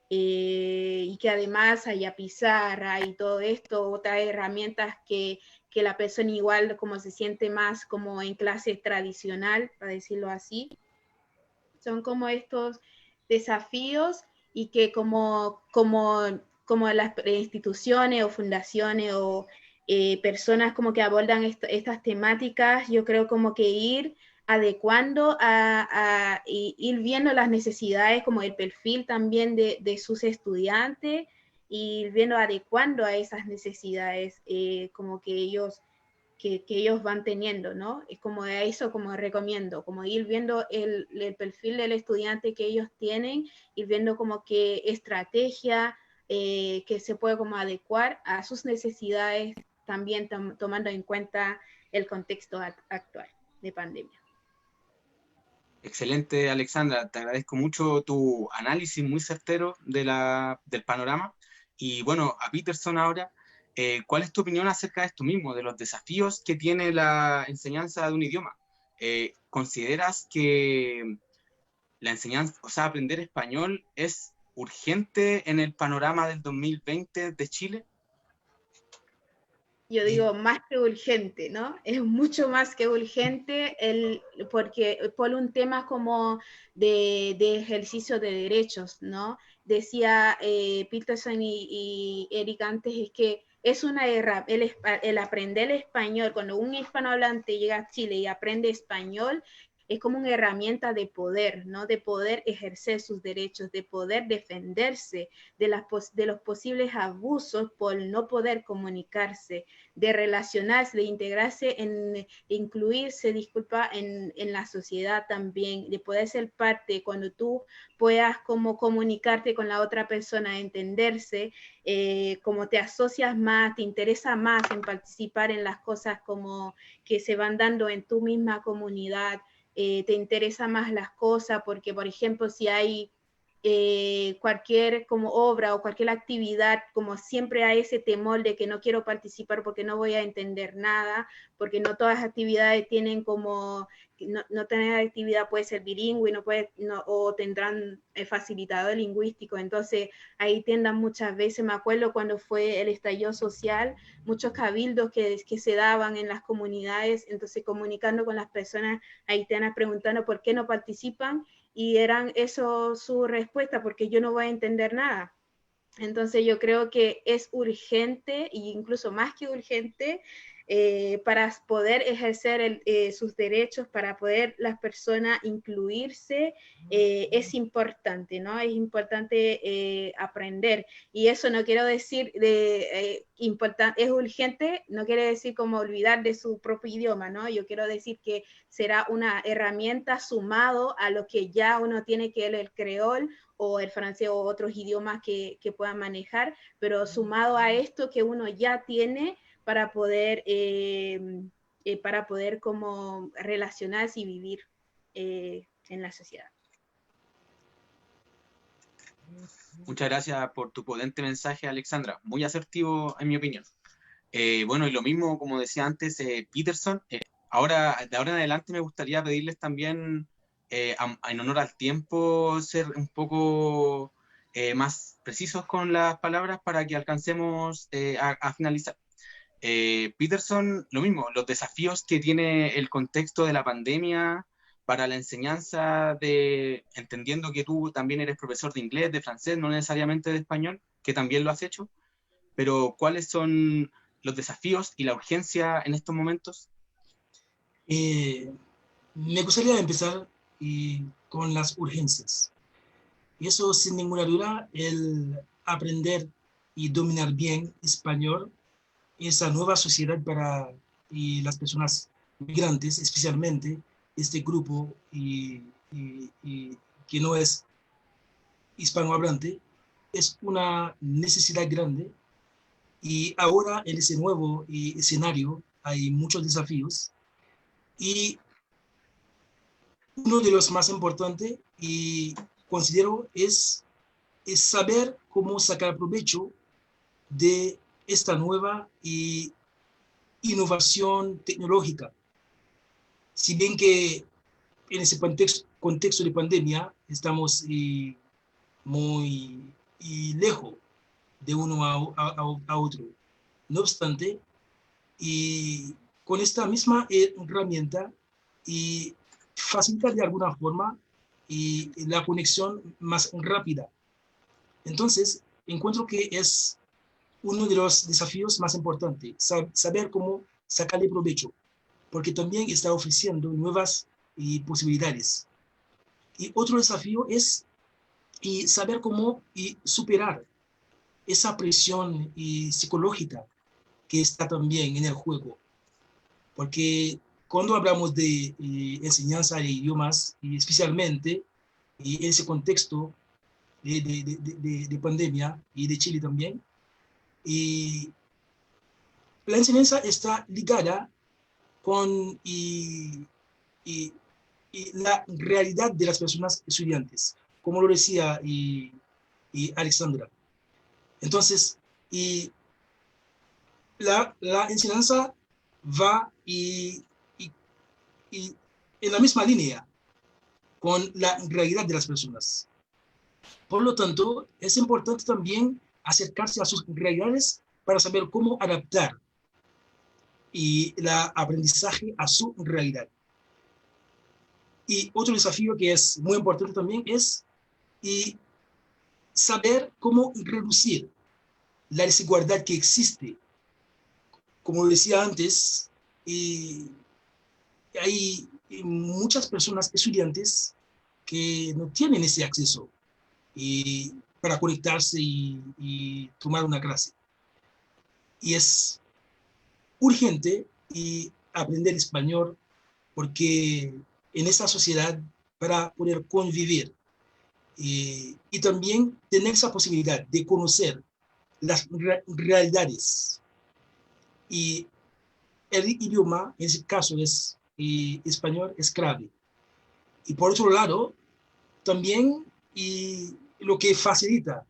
S3: Y que además haya pizarra y todo esto, otras herramientas que la persona igual como se siente más como en clase tradicional, para decirlo así. Son como estos desafíos y que como las instituciones o fundaciones o personas como que abordan estas temáticas, yo creo como que ir adecuando ir viendo las necesidades, como el perfil también de sus estudiantes, y ir viendo adecuando a esas necesidades como que ellos van teniendo, ¿no? Es como a eso como recomiendo, como ir viendo el perfil del estudiante que ellos tienen, ir viendo como qué estrategia que se puede como adecuar a sus necesidades, también tomando en cuenta el contexto actual de pandemia.
S2: Excelente, Alexandra. Te agradezco mucho tu análisis muy certero del panorama. Y bueno, a Peterson ahora, ¿cuál es tu opinión acerca de esto mismo, de los desafíos que tiene la enseñanza de un idioma? ¿Consideras que la enseñanza, o sea, aprender español es urgente en el panorama del 2020 de Chile?
S3: Yo digo más que urgente, ¿no? Es mucho más que urgente porque por un tema como de ejercicio de derechos, ¿no? Decía Peterson y Eric antes, es que es una el aprender el español, cuando un hispanohablante llega a Chile y aprende español, es como una herramienta de poder, ¿no? De poder ejercer sus derechos, de poder defenderse de los posibles abusos por no poder comunicarse, de relacionarse, de integrarse, de incluirse, disculpa, en la sociedad también, de poder ser parte, cuando tú puedas como comunicarte con la otra persona, entenderse, como te asocias más, te interesa más en participar en las cosas como que se van dando en tu misma comunidad, te interesa más las cosas, porque por ejemplo, si hay cualquier como obra o cualquier actividad, como siempre hay ese temor de que no quiero participar porque no voy a entender nada, porque no todas las actividades tienen como, no tener actividad puede ser bilingüe, o tendrán facilitador lingüístico, entonces ahí tiendan muchas veces, me acuerdo cuando fue el estallido social, muchos cabildos que se daban en las comunidades, entonces comunicando con las personas haitianas preguntando por qué no participan, y eran eso su respuesta, porque yo no voy a entender nada. Entonces yo creo que es urgente, e incluso más que urgente, para poder ejercer sus derechos, para poder las personas incluirse, es importante, ¿no? Es importante aprender. Y eso no quiero decir es urgente, no quiere decir como olvidar de su propio idioma, ¿no? Yo quiero decir que será una herramienta sumado a lo que ya uno tiene que el creol o el francés o otros idiomas que puedan manejar, pero sumado a esto que uno ya tiene para poder como relacionarse y vivir en la sociedad.
S2: Muchas gracias por tu potente mensaje, Alexandra. Muy asertivo, en mi opinión. Bueno, y lo mismo, como decía antes, Peterson. Ahora, de ahora en adelante me gustaría pedirles también, en honor al tiempo, ser un poco más precisos con las palabras para que alcancemos a finalizar. Peterson, lo mismo, los desafíos que tiene el contexto de la pandemia para la enseñanza entendiendo que tú también eres profesor de inglés, de francés, no necesariamente de español, que también lo has hecho, pero ¿cuáles son los desafíos y la urgencia en estos momentos?
S4: Me gustaría empezar con las urgencias. Y eso, sin ninguna duda, el aprender y dominar bien español, esa nueva sociedad para las personas migrantes, especialmente este grupo que no es hispanohablante, es una necesidad grande. Y ahora en ese nuevo escenario hay muchos desafíos, y uno de los más importantes, y considero, es saber cómo sacar provecho de esta nueva innovación tecnológica. Si bien que en ese contexto de pandemia estamos muy lejos de uno a otro. No obstante, y con esta misma herramienta y facilita de alguna forma la conexión más rápida. Entonces, encuentro que es uno de los desafíos más importantes, saber cómo sacarle provecho, porque también está ofreciendo nuevas posibilidades. Y otro desafío es saber cómo superar esa presión psicológica que está también en el juego. Porque cuando hablamos de enseñanza de idiomas, y especialmente en ese contexto de pandemia y de Chile también, la enseñanza está ligada con la realidad de las personas estudiantes, como lo decía Alexandra. Entonces, y la enseñanza va y en la misma línea con la realidad de las personas. Por lo tanto, es importante también acercarse a sus realidades para saber cómo adaptar y el aprendizaje a su realidad. Y otro desafío que es muy importante también es saber cómo reducir la desigualdad que existe. Como decía antes, hay muchas personas, estudiantes, que no tienen ese acceso para conectarse y tomar una clase. Y es urgente aprender español porque en esta sociedad, para poder convivir y también tener esa posibilidad de conocer las realidades. Y el idioma, en ese caso es español, es clave. Y por otro lado, también lo que facilita,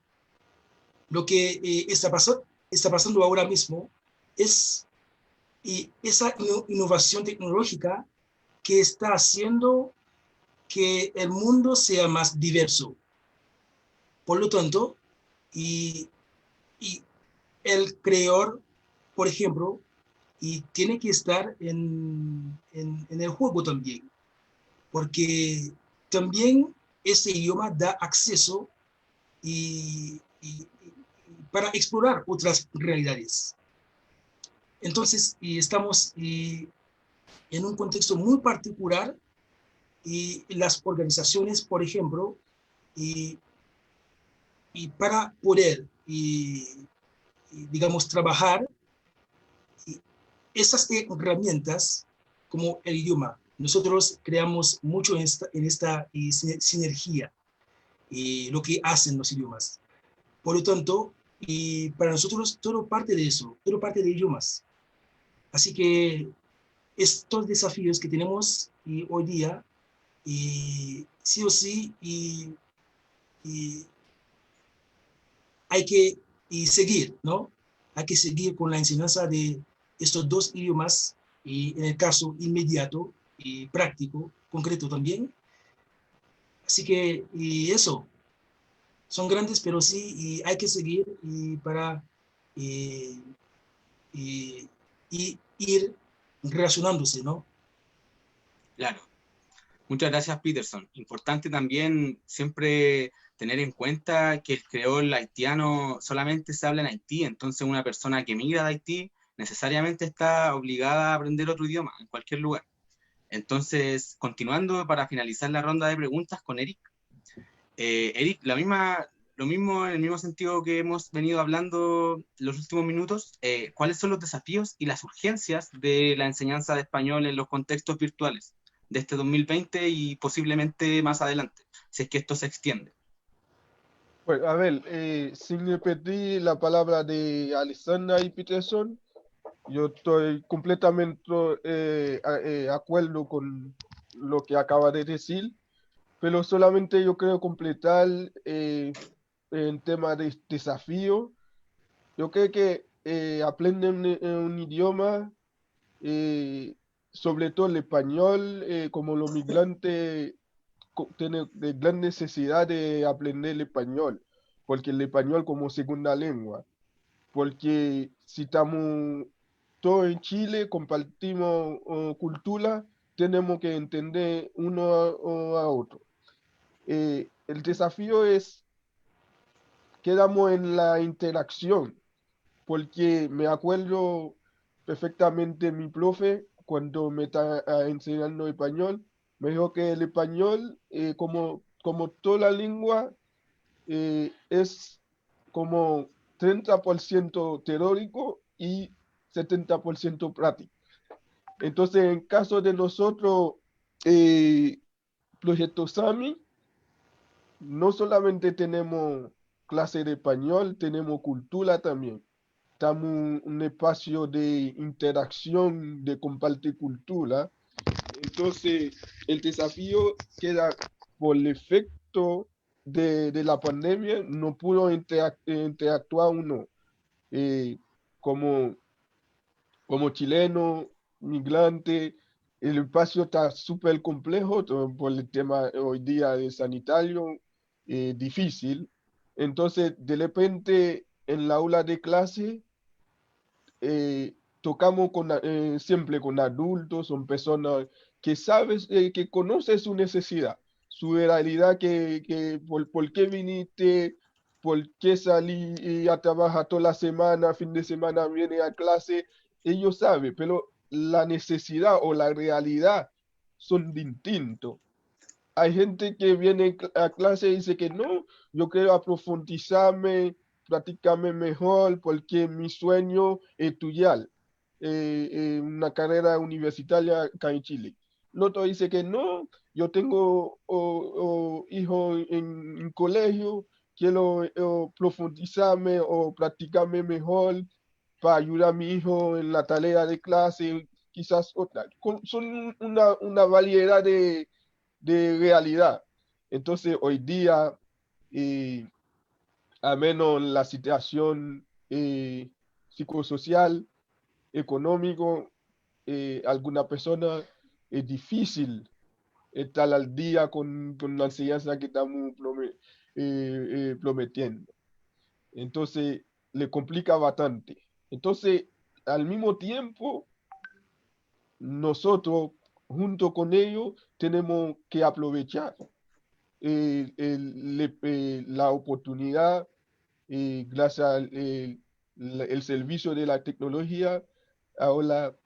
S4: lo que está pasando ahora mismo es esa innovación tecnológica que está haciendo que el mundo sea más diverso. Por lo tanto, y el creador, por ejemplo, tiene que estar en el juego también, porque también ese idioma da acceso para explorar otras realidades. Entonces, estamos en un contexto muy particular y las organizaciones, por ejemplo, y para poder, digamos, trabajar esas herramientas como el idioma. Nosotros creamos mucho en esta sinergia, lo que hacen los idiomas. Por lo tanto, para nosotros todo parte de eso, todo parte de idiomas. Así que estos desafíos que tenemos hoy día, sí o sí, hay que seguir, ¿no? Hay que seguir con la enseñanza de estos dos idiomas, y en el caso inmediato y práctico, concreto también. Así que eso, son grandes, pero sí, y hay que seguir para ir relacionándose, ¿no?
S2: Claro. Muchas gracias, Peterson. Importante también siempre tener en cuenta que el creol haitiano solamente se habla en Haití, entonces una persona que migra de Haití necesariamente está obligada a aprender otro idioma en cualquier lugar. Entonces, continuando para finalizar la ronda de preguntas con Eric. Eric, lo mismo, en el mismo sentido que hemos venido hablando los últimos minutos, ¿cuáles son los desafíos y las urgencias de la enseñanza de español en los contextos virtuales de este 2020 y posiblemente más adelante, si es que esto se extiende?
S1: Pues, a ver, sin repetir la palabra de Alessandra y Peterson, yo estoy completamente acuerdo con lo que acaba de decir, pero solamente yo creo completar en tema de desafío. Yo creo que aprenden un idioma, eh, sobre todo el español, como los migrantes tienen de gran necesidad de aprender el español, porque el español como segunda lengua, porque si estamos todos en Chile, compartimos cultura, tenemos que entender uno a otro. El desafío es, quedamos en la interacción, porque me acuerdo perfectamente mi profe cuando me está enseñando español, me dijo que el español, como toda la lengua, es como 30% teórico y 70% práctico. Entonces, en caso de nosotros, Proyecto SAMI, no solamente tenemos clase de español, tenemos cultura también. Estamos en un espacio de interacción, de compartir cultura. Entonces, el desafío queda por el efecto de la pandemia no pudo interactuar uno como, como chileno, migrante. El espacio está súper complejo por el tema hoy día de sanitario, difícil. Entonces, de repente, en la aula de clase, tocamos siempre con adultos, son personas que sabes, que conocen su necesidad, su realidad, por qué viniste, por qué salí a trabajar toda la semana, fin de semana viene a clase, ellos saben, pero la necesidad o la realidad son distintos. Hay gente que viene a clase y dice que no, yo quiero profundizarme, practicarme mejor, porque mi sueño es estudiar una carrera universitaria acá en Chile. El otro dice que no, yo tengo hijos en colegio, quiero profundizarme o practicarme mejor para ayudar a mi hijo en la tarea de clase, quizás otra. Son una variedad de realidad. Entonces, hoy día, eh, al menos la situación psicosocial, económico, alguna persona es difícil estar al día con la enseñanza que estamos prometiendo. Entonces, le complica bastante. Entonces, al mismo tiempo, nosotros, junto con ellos, tenemos que aprovechar la oportunidad gracias al el servicio de la tecnología. Ahora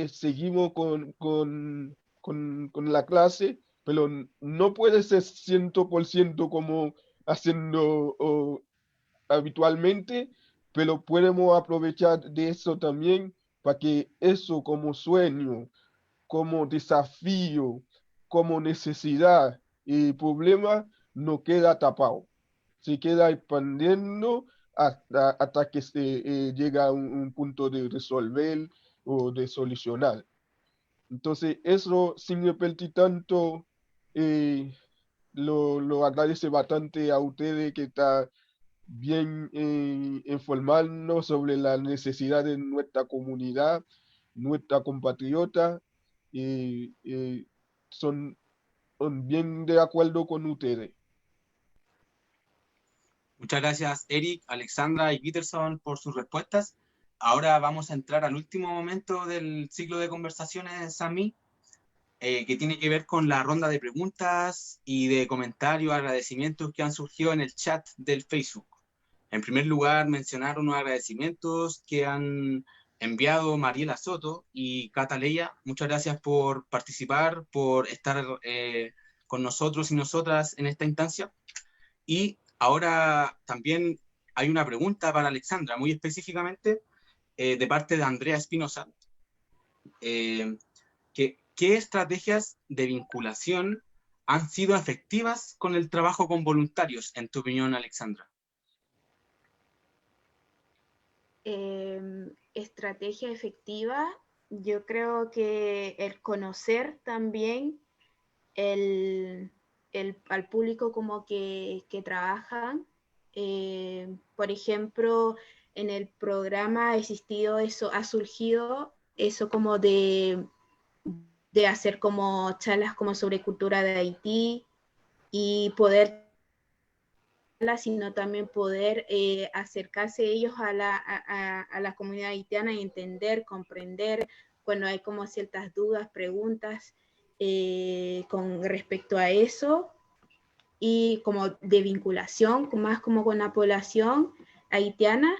S1: seguimos con la clase, pero no puede ser 100% como haciendo habitualmente, pero podemos aprovechar de eso también para que eso como sueño, como desafío, como necesidad y problema no queda tapado, se queda expandiendo hasta que se llega a un punto de resolver o de solucionar. Entonces, eso sin repetir tanto, eh, lo agradece bastante a ustedes que está bien informarnos sobre la necesidad de nuestra comunidad, nuestra compatriota, y son bien de acuerdo con ustedes.
S2: Muchas gracias, Eric, Alexandra y Peterson, por sus respuestas. Ahora vamos a entrar al último momento del ciclo de conversaciones, Sami, que tiene que ver con la ronda de preguntas y de comentarios, agradecimientos que han surgido en el chat del Facebook. En primer lugar, mencionar unos agradecimientos que han enviado Mariela Soto y Cata Leia. Muchas gracias por participar, por estar con nosotros y nosotras en esta instancia. Y ahora también hay una pregunta para Alexandra, muy específicamente de parte de Andrea Espinosa. ¿Qué estrategias de vinculación han sido efectivas con el trabajo con voluntarios, en tu opinión, Alexandra?
S3: Estrategia efectiva, yo creo que el conocer también al público como que trabajan. Por ejemplo, en el programa ha surgido eso como de hacer como charlas como sobre cultura de Haití y poder, sino también poder acercarse ellos a la comunidad haitiana y entender, comprender cuando hay como ciertas dudas, preguntas con respecto a eso, y como de vinculación, más como con la población haitiana.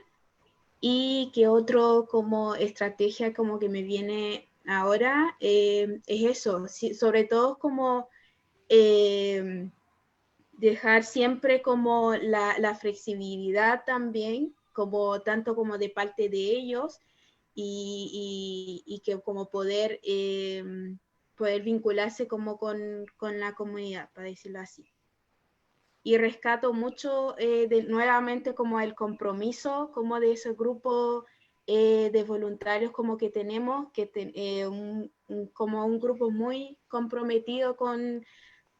S3: Y que otro como estrategia como que me viene ahora es eso, sobre todo como dejar siempre como la flexibilidad también, como tanto como de parte de ellos, y que como poder vincularse como con la comunidad, para decirlo así. Y rescato mucho nuevamente como el compromiso como de ese grupo de voluntarios como que tenemos, como un grupo muy comprometido con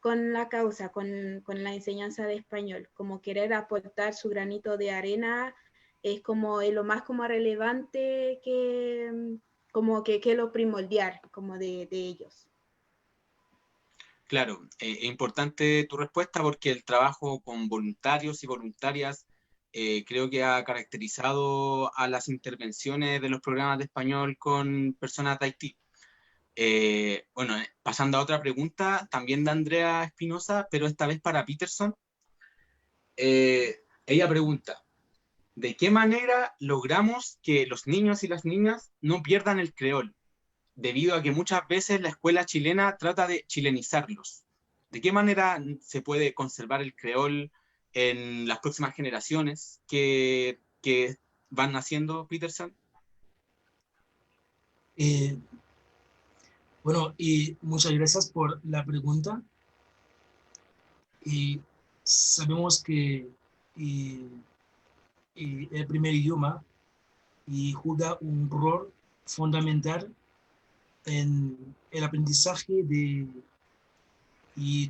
S3: con la causa, con la enseñanza de español, como querer aportar su granito de arena es como lo más como relevante que lo primordial como de ellos.
S2: Claro, es importante tu respuesta porque el trabajo con voluntarios y voluntarias creo que ha caracterizado a las intervenciones de los programas de español con personas de Haití. Bueno, pasando a otra pregunta, también de Andrea Espinosa, pero esta vez para Peterson. Ella pregunta, ¿de qué manera logramos que los niños y las niñas no pierdan el creol? Debido a que muchas veces la escuela chilena trata de chilenizarlos. ¿De qué manera se puede conservar el creol en las próximas generaciones que van naciendo, Peterson?
S4: Bueno, y muchas gracias por la pregunta. Y sabemos que el primer idioma juega un rol fundamental en el aprendizaje de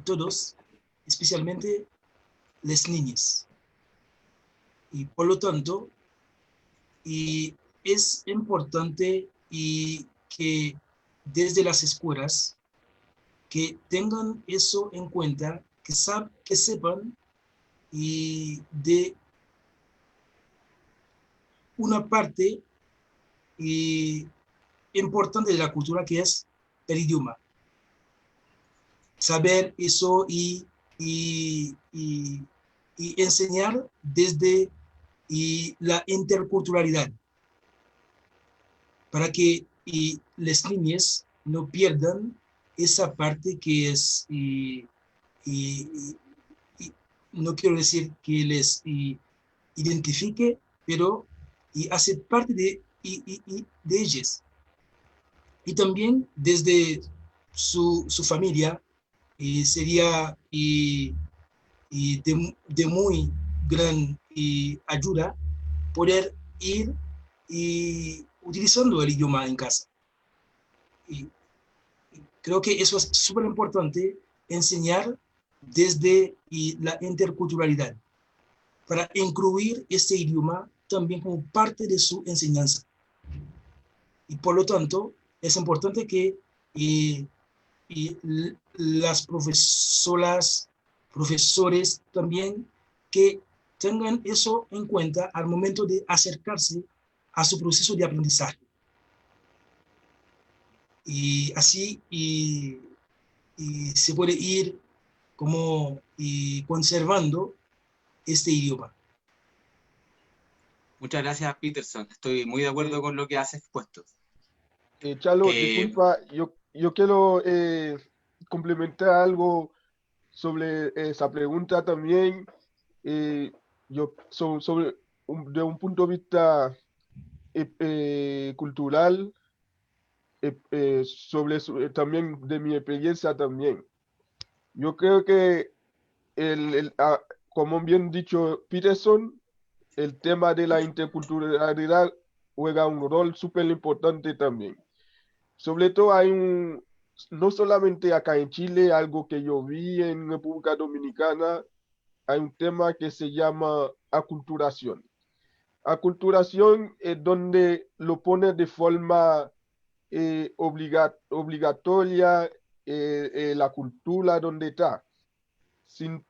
S4: todos, especialmente las niñas. Y por lo tanto, es importante que desde las escuelas que tengan eso en cuenta, que sepan de una parte importante de la cultura que es el idioma. Saber eso y enseñar desde la interculturalidad para que las niñas no pierdan esa parte que es, no quiero decir que les identifique, pero hace parte de ellas. Y también desde su familia sería de muy gran ayuda poder ir utilizando el idioma en casa. Y creo que eso es súper importante, enseñar desde la interculturalidad, para incluir este idioma también como parte de su enseñanza. Y por lo tanto, es importante que las profesoras, profesores también, que tengan eso en cuenta al momento de acercarse a su proceso de aprendizaje. Y así se puede ir como conservando este idioma.
S2: Muchas gracias, Peterson. Estoy muy de acuerdo con lo que has expuesto.
S1: Chalo, disculpa, yo quiero complementar algo sobre esa pregunta también. Sobre de un punto de vista cultural, también de mi experiencia también. Yo creo que, como bien dicho Peterson, el tema de la interculturalidad juega un rol súper importante también. Sobre todo no solamente acá en Chile, algo que yo vi en República Dominicana, hay un tema que se llama aculturación. Aculturación es donde lo pone de forma obligatoria la cultura donde está, sin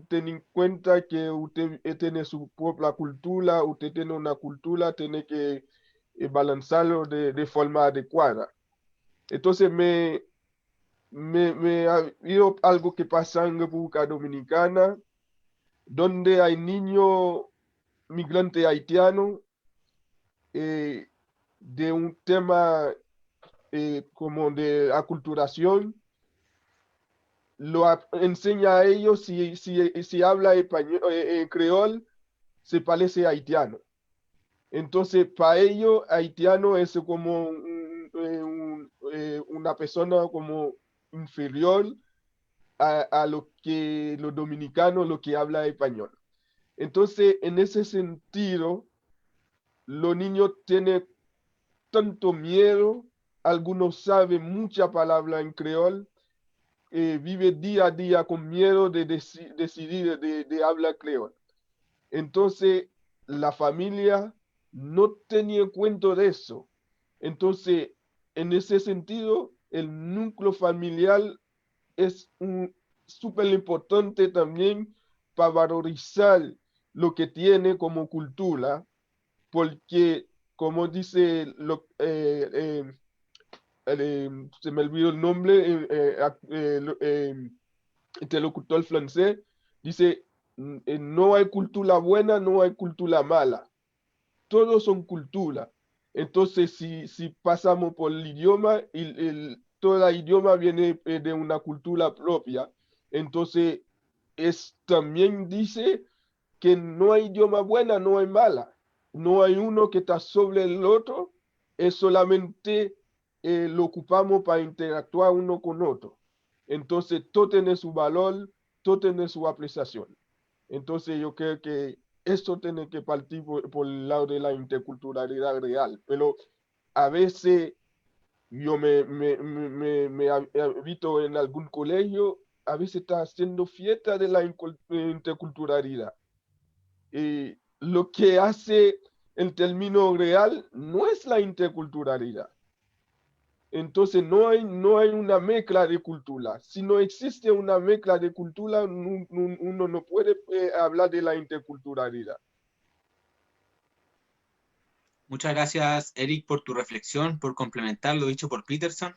S1: tener en cuenta que usted tiene su propia cultura, usted tiene una cultura, tiene que balanzarlo de forma adecuada. Entonces me ha habido algo que pasa en República Dominicana, donde hay niños migrantes haitianos de un tema como de aculturación, enseña a ellos si habla español, creol, se parece haitiano. Entonces, para ellos, haitiano es como una persona como inferior a lo que los dominicanos, lo que habla español. Entonces, en ese sentido, los niños tienen tanto miedo, algunos saben mucha palabra en creol, vive día a día con miedo de decidir de hablar creol. Entonces, la familia no tenía cuenta de eso. Entonces, en ese sentido, el núcleo familiar es súper importante también para valorizar lo que tiene como cultura, porque, como dice, se me olvidó el nombre, interlocutor francés, dice, no hay cultura buena, no hay cultura mala, todos son cultura. Entonces, si pasamos por el idioma, todo idioma viene de una cultura propia. Entonces, también dice que no hay idioma buena, no hay mala. No hay uno que está sobre el otro, es solamente lo ocupamos para interactuar uno con otro. Entonces, todo tiene su valor, todo tiene su apreciación. Entonces, yo creo que esto tiene que partir por el lado de la interculturalidad real. Pero a veces yo me he visto en algún colegio, a veces está haciendo fiesta de la interculturalidad. Y lo que hace el término real no es la interculturalidad. Entonces no hay una mezcla de cultura. Si no existe una mezcla de cultura, uno no puede hablar de la interculturalidad.
S2: Muchas gracias, Eric, por tu reflexión, por complementar lo dicho por Peterson.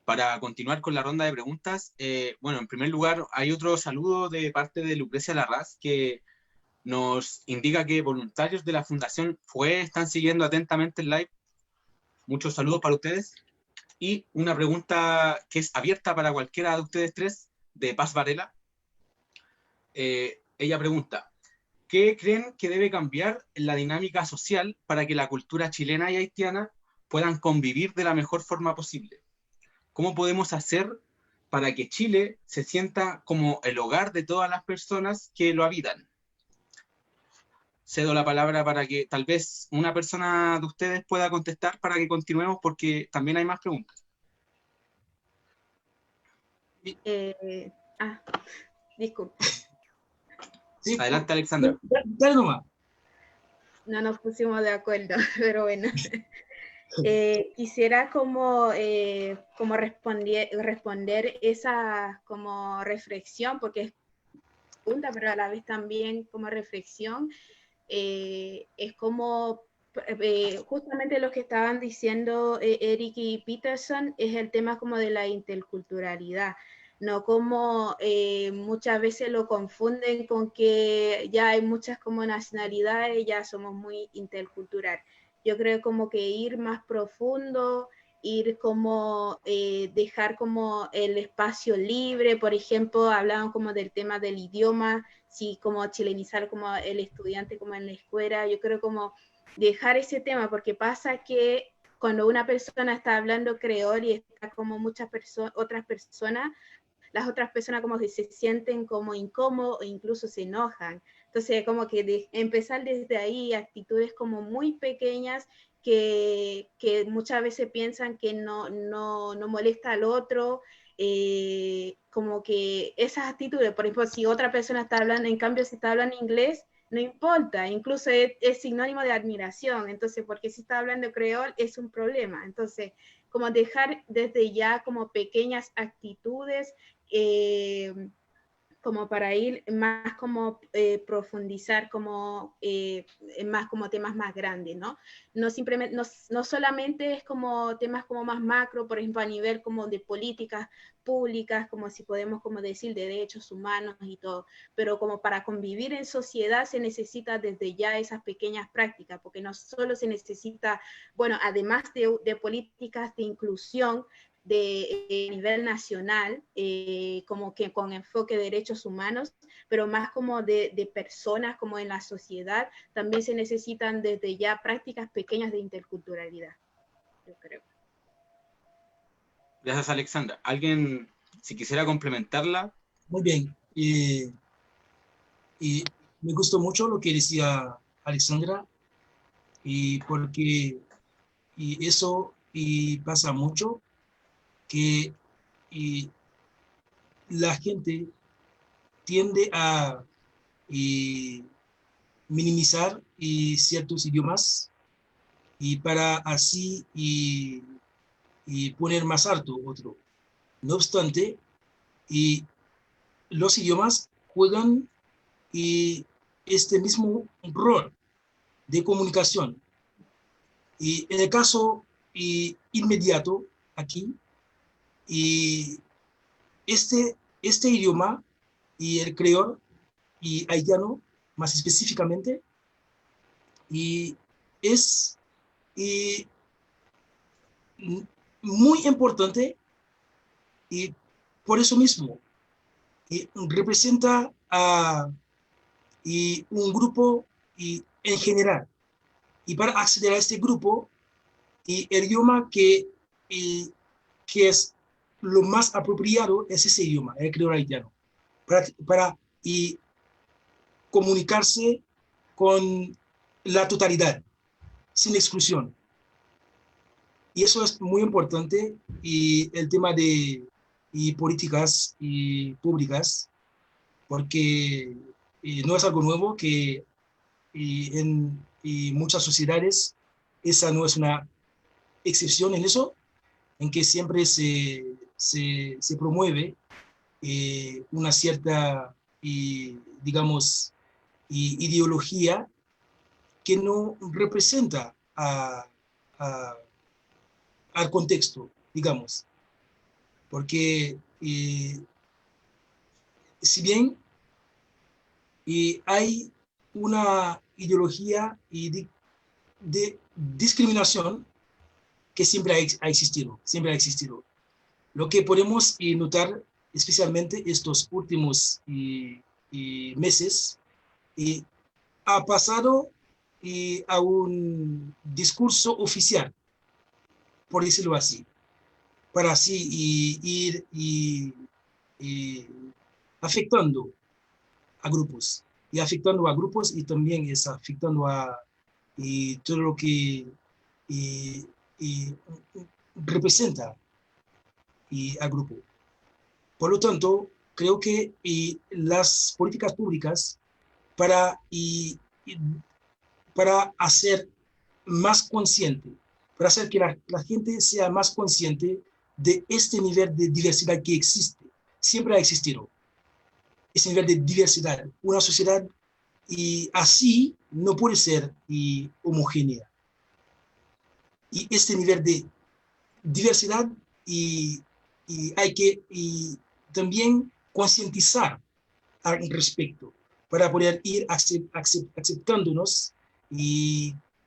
S2: Para continuar con la ronda de preguntas, bueno, en primer lugar, hay otro saludo de parte de Lucrecia Larraz, que nos indica que voluntarios de la Fundación FUE están siguiendo atentamente el live. Muchos saludos para ustedes. Y una pregunta que es abierta para cualquiera de ustedes tres, de Paz Varela. Ella pregunta, ¿qué creen que debe cambiar en la dinámica social para que la cultura chilena y haitiana puedan convivir de la mejor forma posible? ¿Cómo podemos hacer para que Chile se sienta como el hogar de todas las personas que lo habitan? Cedo la palabra para que tal vez una persona de ustedes pueda contestar para que continuemos, porque también hay más preguntas.
S3: Disculpa.
S4: Sí,
S2: Adelante, Alexandra.
S4: dale nomás.
S3: No nos pusimos de acuerdo, pero bueno. Quisiera como responder esa como reflexión, porque es pregunta, pero a la vez también como reflexión. Es como justamente lo que estaban diciendo Eric y Peterson, es el tema como de la interculturalidad, no como muchas veces lo confunden con que ya hay muchas como nacionalidades, ya somos muy intercultural. Yo creo como que ir más profundo, ir como dejar como el espacio libre, por ejemplo, hablaban como del tema del idioma, sí, como chilenizar como el estudiante como en la escuela, yo creo como dejar ese tema, porque pasa que cuando una persona está hablando creol y está como muchas otras personas, las otras personas como que se sienten como incómodos o incluso se enojan. Entonces, como que empezar desde ahí, actitudes como muy pequeñas que muchas veces piensan que no molesta al otro, como que esas actitudes, por ejemplo, si otra persona está hablando, en cambio, si está hablando inglés, no importa, incluso es sinónimo de admiración, entonces, porque si está hablando creol es un problema. Entonces, como dejar desde ya como pequeñas actitudes, como para ir más como profundizar como más como temas más grandes, ¿no? No simplemente, no solamente es como temas como más macro, por ejemplo, a nivel como de políticas públicas, como si podemos como decir de derechos humanos y todo, pero como para convivir en sociedad se necesita desde ya esas pequeñas prácticas, porque no solo se necesita, bueno, además de políticas de inclusión, de nivel nacional, como que con enfoque de derechos humanos, pero más como de personas, como en la sociedad, también se necesitan desde ya prácticas pequeñas de interculturalidad, yo creo.
S2: Gracias, Alexandra. ¿Alguien, si quisiera complementarla?
S4: Muy bien. Y me gustó mucho lo que decía Alexandra, porque eso pasa mucho, que la gente tiende a minimizar ciertos idiomas y para así poner más alto otro. No obstante, los idiomas juegan este mismo rol de comunicación. Y en el caso inmediato aquí, este idioma y el creol y haitiano más específicamente es muy importante y por eso mismo representa a un grupo en general. Y para acceder a este grupo, el idioma que es lo más apropiado es ese idioma, el creol haitiano, para comunicarse con la totalidad, sin exclusión. Y eso es muy importante, y el tema de políticas públicas, porque no es algo nuevo que en muchas sociedades esa no es una excepción en eso, en que siempre se promueve una cierta, digamos, ideología que no representa al contexto, digamos. Porque si bien hay una ideología de discriminación que siempre ha existido, siempre ha existido. Lo que podemos notar, especialmente estos últimos meses, ha pasado a un discurso oficial, por decirlo así, para así ir afectando a grupos, y también es afectando a todo lo que representa al grupo. Por lo tanto, creo que las políticas públicas para hacer más consciente, para hacer que la gente sea más consciente de este nivel de diversidad que existe, siempre ha existido, ese nivel de diversidad. Una sociedad así no puede ser homogénea. Y este nivel de diversidad hay que también concientizar al respecto para poder ir aceptándonos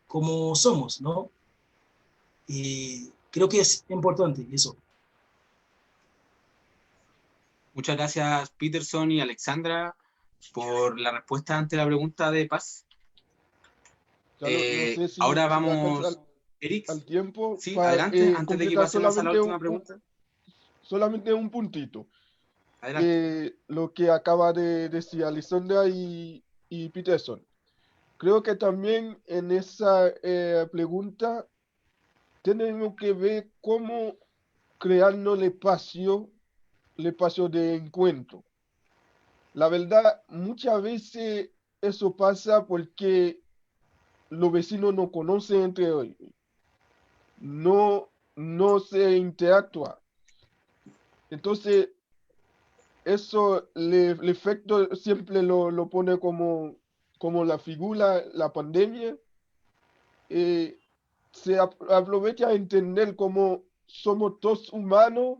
S4: como somos, ¿no? Creo que es importante eso.
S2: Muchas gracias, Peterson y Alexandra, por la respuesta ante la pregunta de Paz.
S1: Claro, no sé si
S2: Ahora
S1: si
S2: vamos,
S1: alcanza
S2: Eric.
S1: al tiempo
S2: Sí,
S1: para
S2: adelante, antes de que
S1: completar
S2: pasemos a la última pregunta.
S1: solamente un puntito.
S2: Adelante.
S1: Lo que acaba de decir Alessandra y Peterson. Creo que también en esa pregunta tenemos que ver cómo crearnos el espacio de encuentro. La verdad, muchas veces eso pasa porque los vecinos no conocen entre ellos, no se interactúa. Entonces, eso, el efecto siempre lo pone como la figura, la pandemia, se aprovecha a entender cómo somos todos humanos,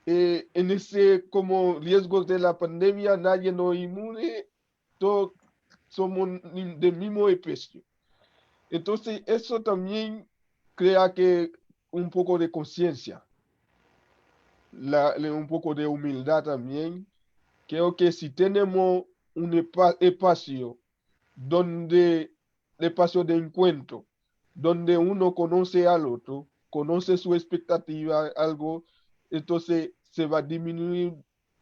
S1: en ese como riesgos de la pandemia, nadie no es inmune, todos somos del mismo especie. Entonces, eso también crea que un poco de conciencia, un poco de humildad también. Creo que si tenemos un espacio donde, espacio de encuentro, donde uno conoce al otro, conoce su expectativa, algo, entonces se va a disminuir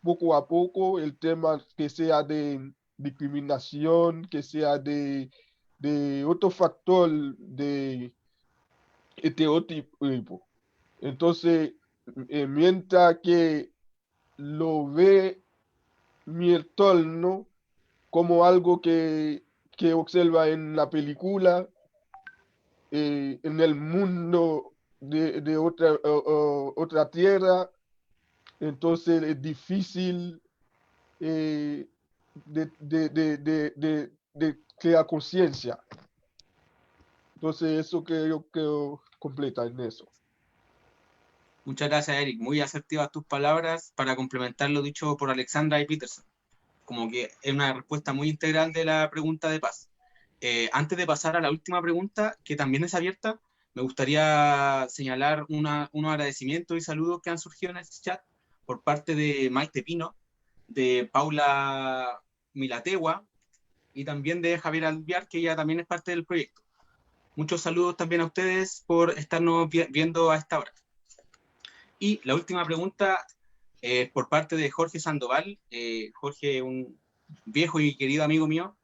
S1: poco a poco el tema que sea de discriminación, que sea de otro factor de estereotipo. Entonces, mientras que lo ve mi entorno como algo que observa en la película, en el mundo de otra tierra. Entonces es difícil de crear conciencia. Entonces eso que yo creo completa en eso.
S2: Muchas gracias, Eric. Muy asertivas tus palabras para complementar lo dicho por Alexandra y Peterson. Como que es una respuesta muy integral de la pregunta de Paz. Antes de pasar a la última pregunta, que también es abierta, me gustaría señalar unos agradecimientos y saludos que han surgido en este chat por parte de Maite Pino, de Paula Milategua y también de Javier Alviar, que ella también es parte del proyecto. Muchos saludos también a ustedes por estarnos viendo a esta hora. Y la última pregunta por parte de Jorge Sandoval. Jorge, un viejo y querido amigo mío.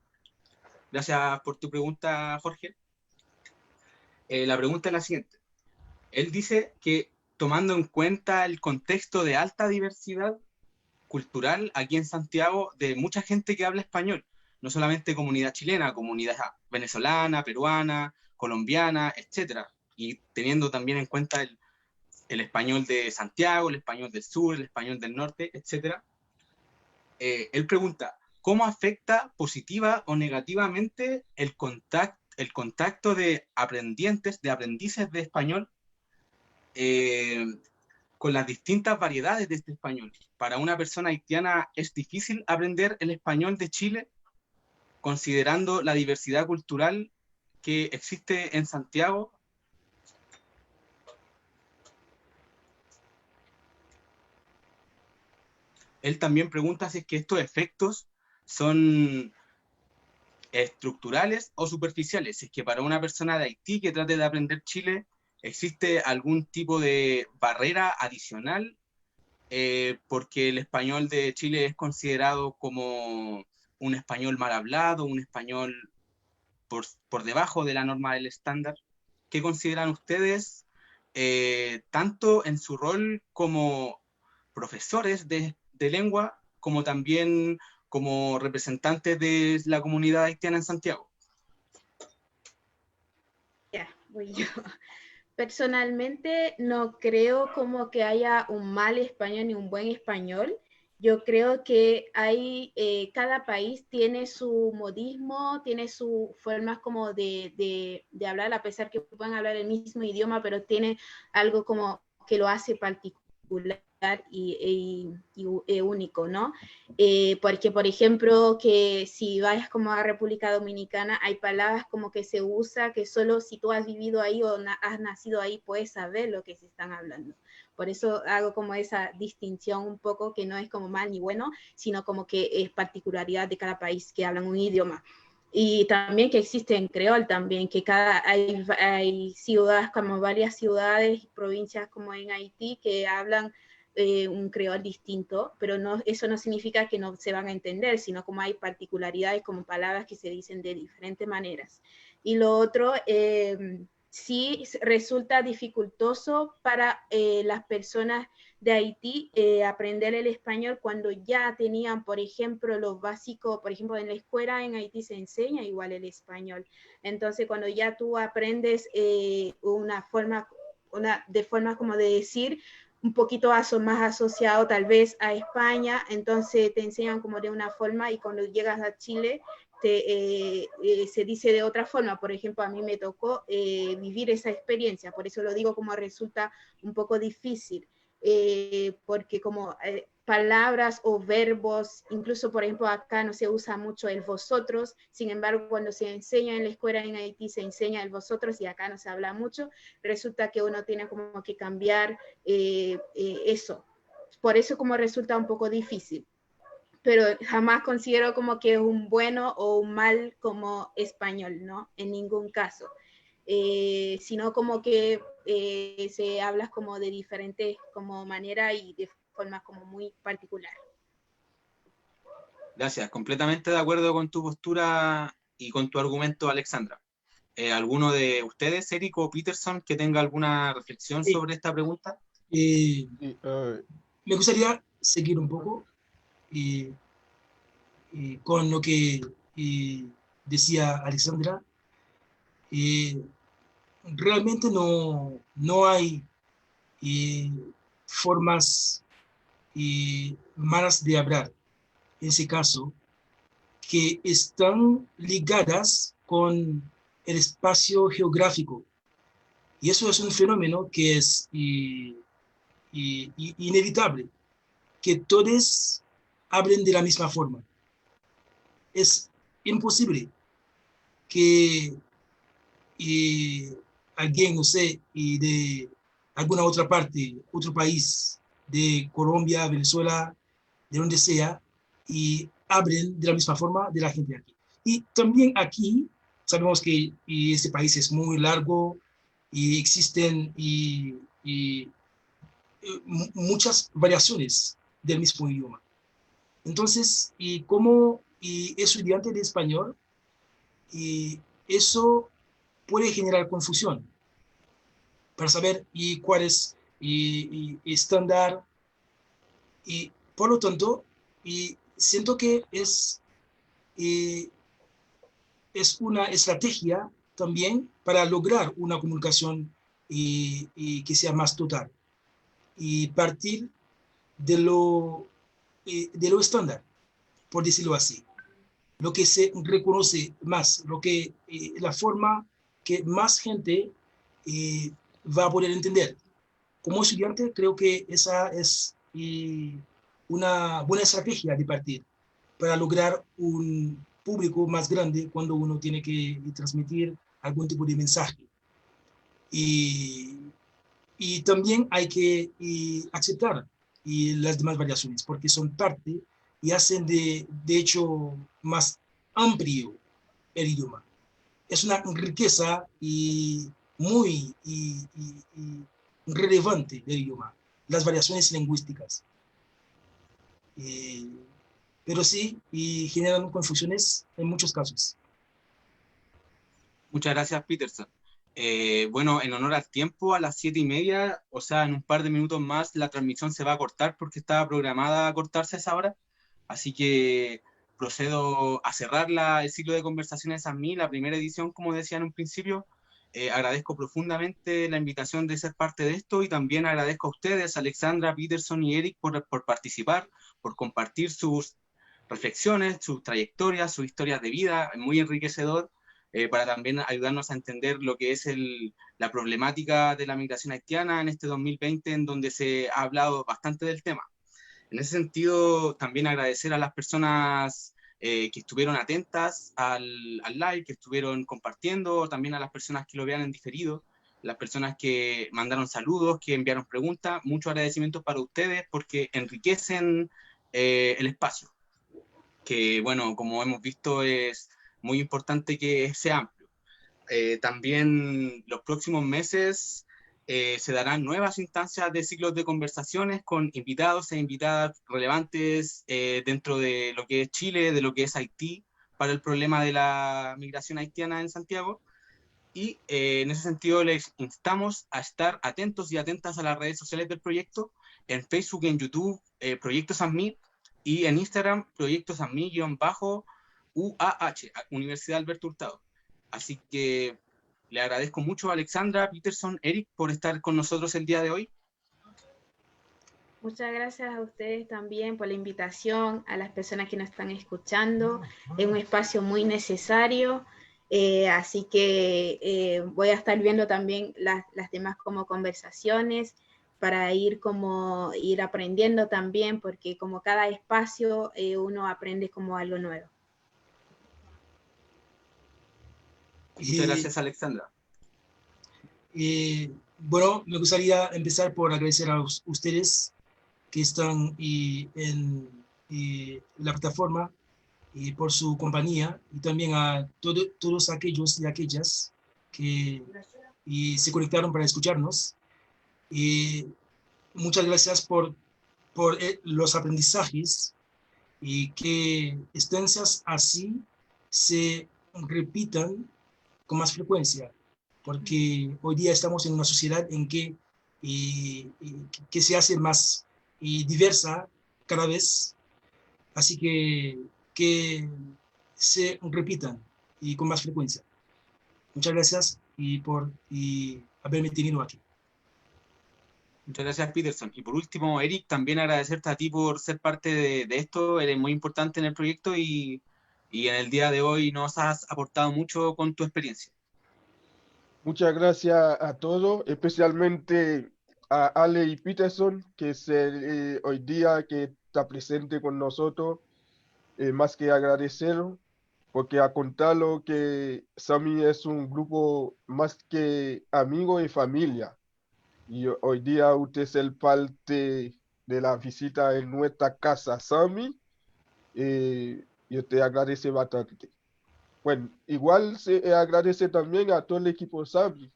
S2: Gracias por tu pregunta, Jorge. La pregunta es la siguiente. Él dice que tomando en cuenta el contexto de alta diversidad cultural aquí en Santiago, de mucha gente que habla español, no solamente comunidad chilena, comunidad venezolana, peruana, colombiana, etc. Y teniendo también en cuenta el español de Santiago, el español del sur, el español del norte, etc. Él pregunta, ¿cómo afecta positiva o negativamente el contacto de aprendices de español con las distintas variedades de este español? Para una persona haitiana, ¿es difícil aprender el español de Chile, considerando la diversidad cultural que existe en Santiago? Él también pregunta si es que estos efectos son estructurales o superficiales. Si es que para una persona de Haití que trate de aprender Chile, ¿existe algún tipo de barrera adicional? Porque el español de Chile es considerado como un español mal hablado, un español por debajo de la norma del estándar. ¿Qué consideran ustedes, tanto en su rol como profesores de lengua, como también como representantes de la comunidad haitiana en Santiago?
S3: Ya, voy yo. Personalmente no creo como que haya un mal español ni un buen español. Yo creo que hay, cada país tiene su modismo, tiene su formas como de hablar, a pesar que puedan hablar el mismo idioma, pero tiene algo como que lo hace particular y único, ¿no? Porque, por ejemplo, que si vayas como a República Dominicana, hay palabras como que se usa que solo si tú has vivido ahí o has nacido ahí puedes saber lo que se están hablando. Por eso hago como esa distinción un poco que no es como mal ni bueno, sino como que es particularidad de cada país que hablan un idioma. Y también que existe en creol también, que hay ciudades, como varias ciudades y provincias como en Haití que hablan un creol distinto, pero no, eso no significa que no se van a entender, sino como hay particularidades, como palabras que se dicen de diferentes maneras. Y lo otro, sí resulta dificultoso para las personas de Haití aprender el español cuando ya tenían, por ejemplo, lo básico, por ejemplo, en la escuela en Haití se enseña igual el español. Entonces, cuando ya tú aprendes una forma como de decir, un poquito más asociado tal vez a España, entonces te enseñan como de una forma y cuando llegas a Chile se dice de otra forma. Por ejemplo, a mí me tocó vivir esa experiencia, por eso lo digo como resulta un poco difícil, porque como palabras o verbos, incluso por ejemplo acá no se usa mucho el vosotros, sin embargo cuando se enseña en la escuela en Haití se enseña el vosotros y acá no se habla mucho, resulta que uno tiene como que cambiar eso, por eso como resulta un poco difícil, pero jamás considero como que es un bueno o un mal como español, ¿no? En ningún caso. Sino como que se habla como de diferentes como manera y de forma como muy particular.
S2: Gracias, completamente de acuerdo con tu postura y con tu argumento, Alexandra. ¿Alguno de ustedes, Eric o Peterson, que tenga alguna reflexión sobre esta pregunta?
S4: Me gustaría seguir un poco con lo que decía Alexandra. Realmente no hay formas malas de hablar, en ese caso, que están ligadas con el espacio geográfico. Y eso es un fenómeno que es inevitable, que todos hablen de la misma forma. Es imposible que alguien, no sé, de alguna otra parte, otro país, de Colombia, Venezuela, de donde sea, y hablen de la misma forma de la gente aquí. Y también aquí sabemos que este país es muy largo y existen muchas variaciones del mismo idioma. Entonces, y como estudiante de español, eso puede generar confusión para saber cuál es estándar, y por lo tanto siento que es una estrategia también para lograr una comunicación que sea más total y partir de lo estándar, por decirlo así, lo que se reconoce más, la forma que más gente va a poder entender. Como estudiante, creo que esa es una buena estrategia de partir para lograr un público más grande cuando uno tiene que transmitir algún tipo de mensaje. Y también hay que aceptar las demás variaciones, porque son parte y hacen de hecho más amplio el idioma. Es una riqueza muy relevante del idioma, las variaciones lingüísticas. Pero sí, generan confusiones en muchos casos.
S2: Muchas gracias, Peterson. Bueno, en honor al tiempo, a las 7:30, o sea, en un par de minutos más, la transmisión se va a cortar porque estaba programada a cortarse a esa hora. Así que procedo a cerrar el ciclo de conversaciones a mí, la primera edición, como decía en un principio. Agradezco profundamente la invitación de ser parte de esto y también agradezco a ustedes, Alexandra, Peterson y Eric, por participar, por compartir sus reflexiones, sus trayectorias, sus historias de vida, muy enriquecedor. Para también ayudarnos a entender lo que es la problemática de la migración haitiana en este 2020, en donde se ha hablado bastante del tema. En ese sentido, también agradecer a las personas que estuvieron atentas al live, que estuvieron compartiendo, también a las personas que lo vean en diferido, las personas que mandaron saludos, que enviaron preguntas. Muchos agradecimientos para ustedes porque enriquecen el espacio, que, bueno, como hemos visto, es muy importante que sea amplio. También los próximos meses se darán nuevas instancias de ciclos de conversaciones con invitados e invitadas relevantes dentro de lo que es Chile, de lo que es Haití, para el problema de la migración haitiana en Santiago. Y en ese sentido les instamos a estar atentos y atentas a las redes sociales del proyecto, en Facebook y en YouTube, Proyecto Sanmí, y en Instagram, Proyecto Sanmí_UAH, Universidad Alberto Hurtado. Así que le agradezco mucho a Alexandra, Peterson, Eric, por estar con nosotros el día de hoy.
S3: Muchas gracias a ustedes también por la invitación, a las personas que nos están escuchando. Es un espacio muy necesario, así que voy a estar viendo también las demás como conversaciones para ir aprendiendo también, porque como cada espacio uno aprende como algo nuevo.
S2: Muchas gracias, Alexandra.
S4: Bueno, me gustaría empezar por agradecer a ustedes que están en la plataforma por su compañía, y también a todos aquellos y aquellas que se conectaron para escucharnos. Muchas gracias por los aprendizajes y que estancias así se repitan con más frecuencia, porque hoy día estamos en una sociedad en que se hace más diversa cada vez, así que se repitan y con más frecuencia. Muchas gracias por haberme tenido aquí.
S2: Muchas gracias, Peterson. Y por último, Eric, también agradecerte a ti por ser parte de esto. Eres muy importante en el proyecto y en el día de hoy nos has aportado mucho con tu experiencia.
S1: Muchas gracias a todos, especialmente a Ale y Peterson, que es hoy día que está presente con nosotros. Más que agradecerlo, porque a contarlo que Sami es un grupo más que amigo y familia. Y hoy día usted es el parte de la visita en nuestra casa, Sami, y usted agradece bastante. Bueno, igual se agradece también a todo el equipo Sami,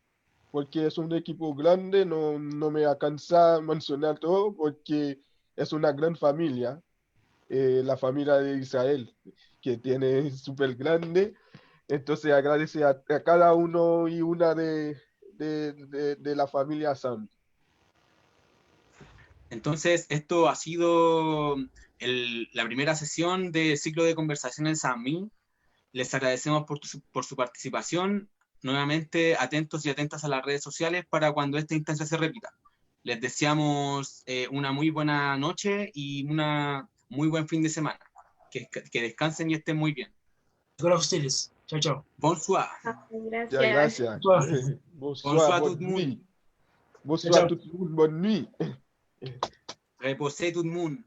S1: porque es un equipo grande, no me alcanza a mencionar todo, porque es una gran familia, la familia de Israel, que tiene súper grande. Entonces agradece a cada uno y una de la familia Sami.
S2: Entonces, esto ha sido la primera sesión de ciclo de conversaciones en Sami. Les agradecemos por su participación. Nuevamente, atentos y atentas a las redes sociales para cuando esta instancia se repita. Les deseamos una muy buena noche y un muy buen fin de semana. Que descansen y estén muy bien.
S4: Gracias a ustedes. Chao, chao.
S2: Bonsoir.
S1: Ya, gracias.
S4: Bonsoir.
S1: Bonsoir,
S2: tout le
S1: bonne
S2: monde.
S1: nuit. Bonsoir
S4: Ciao.
S1: tout le monde, bonne nuit.
S2: Reposez tout le monde.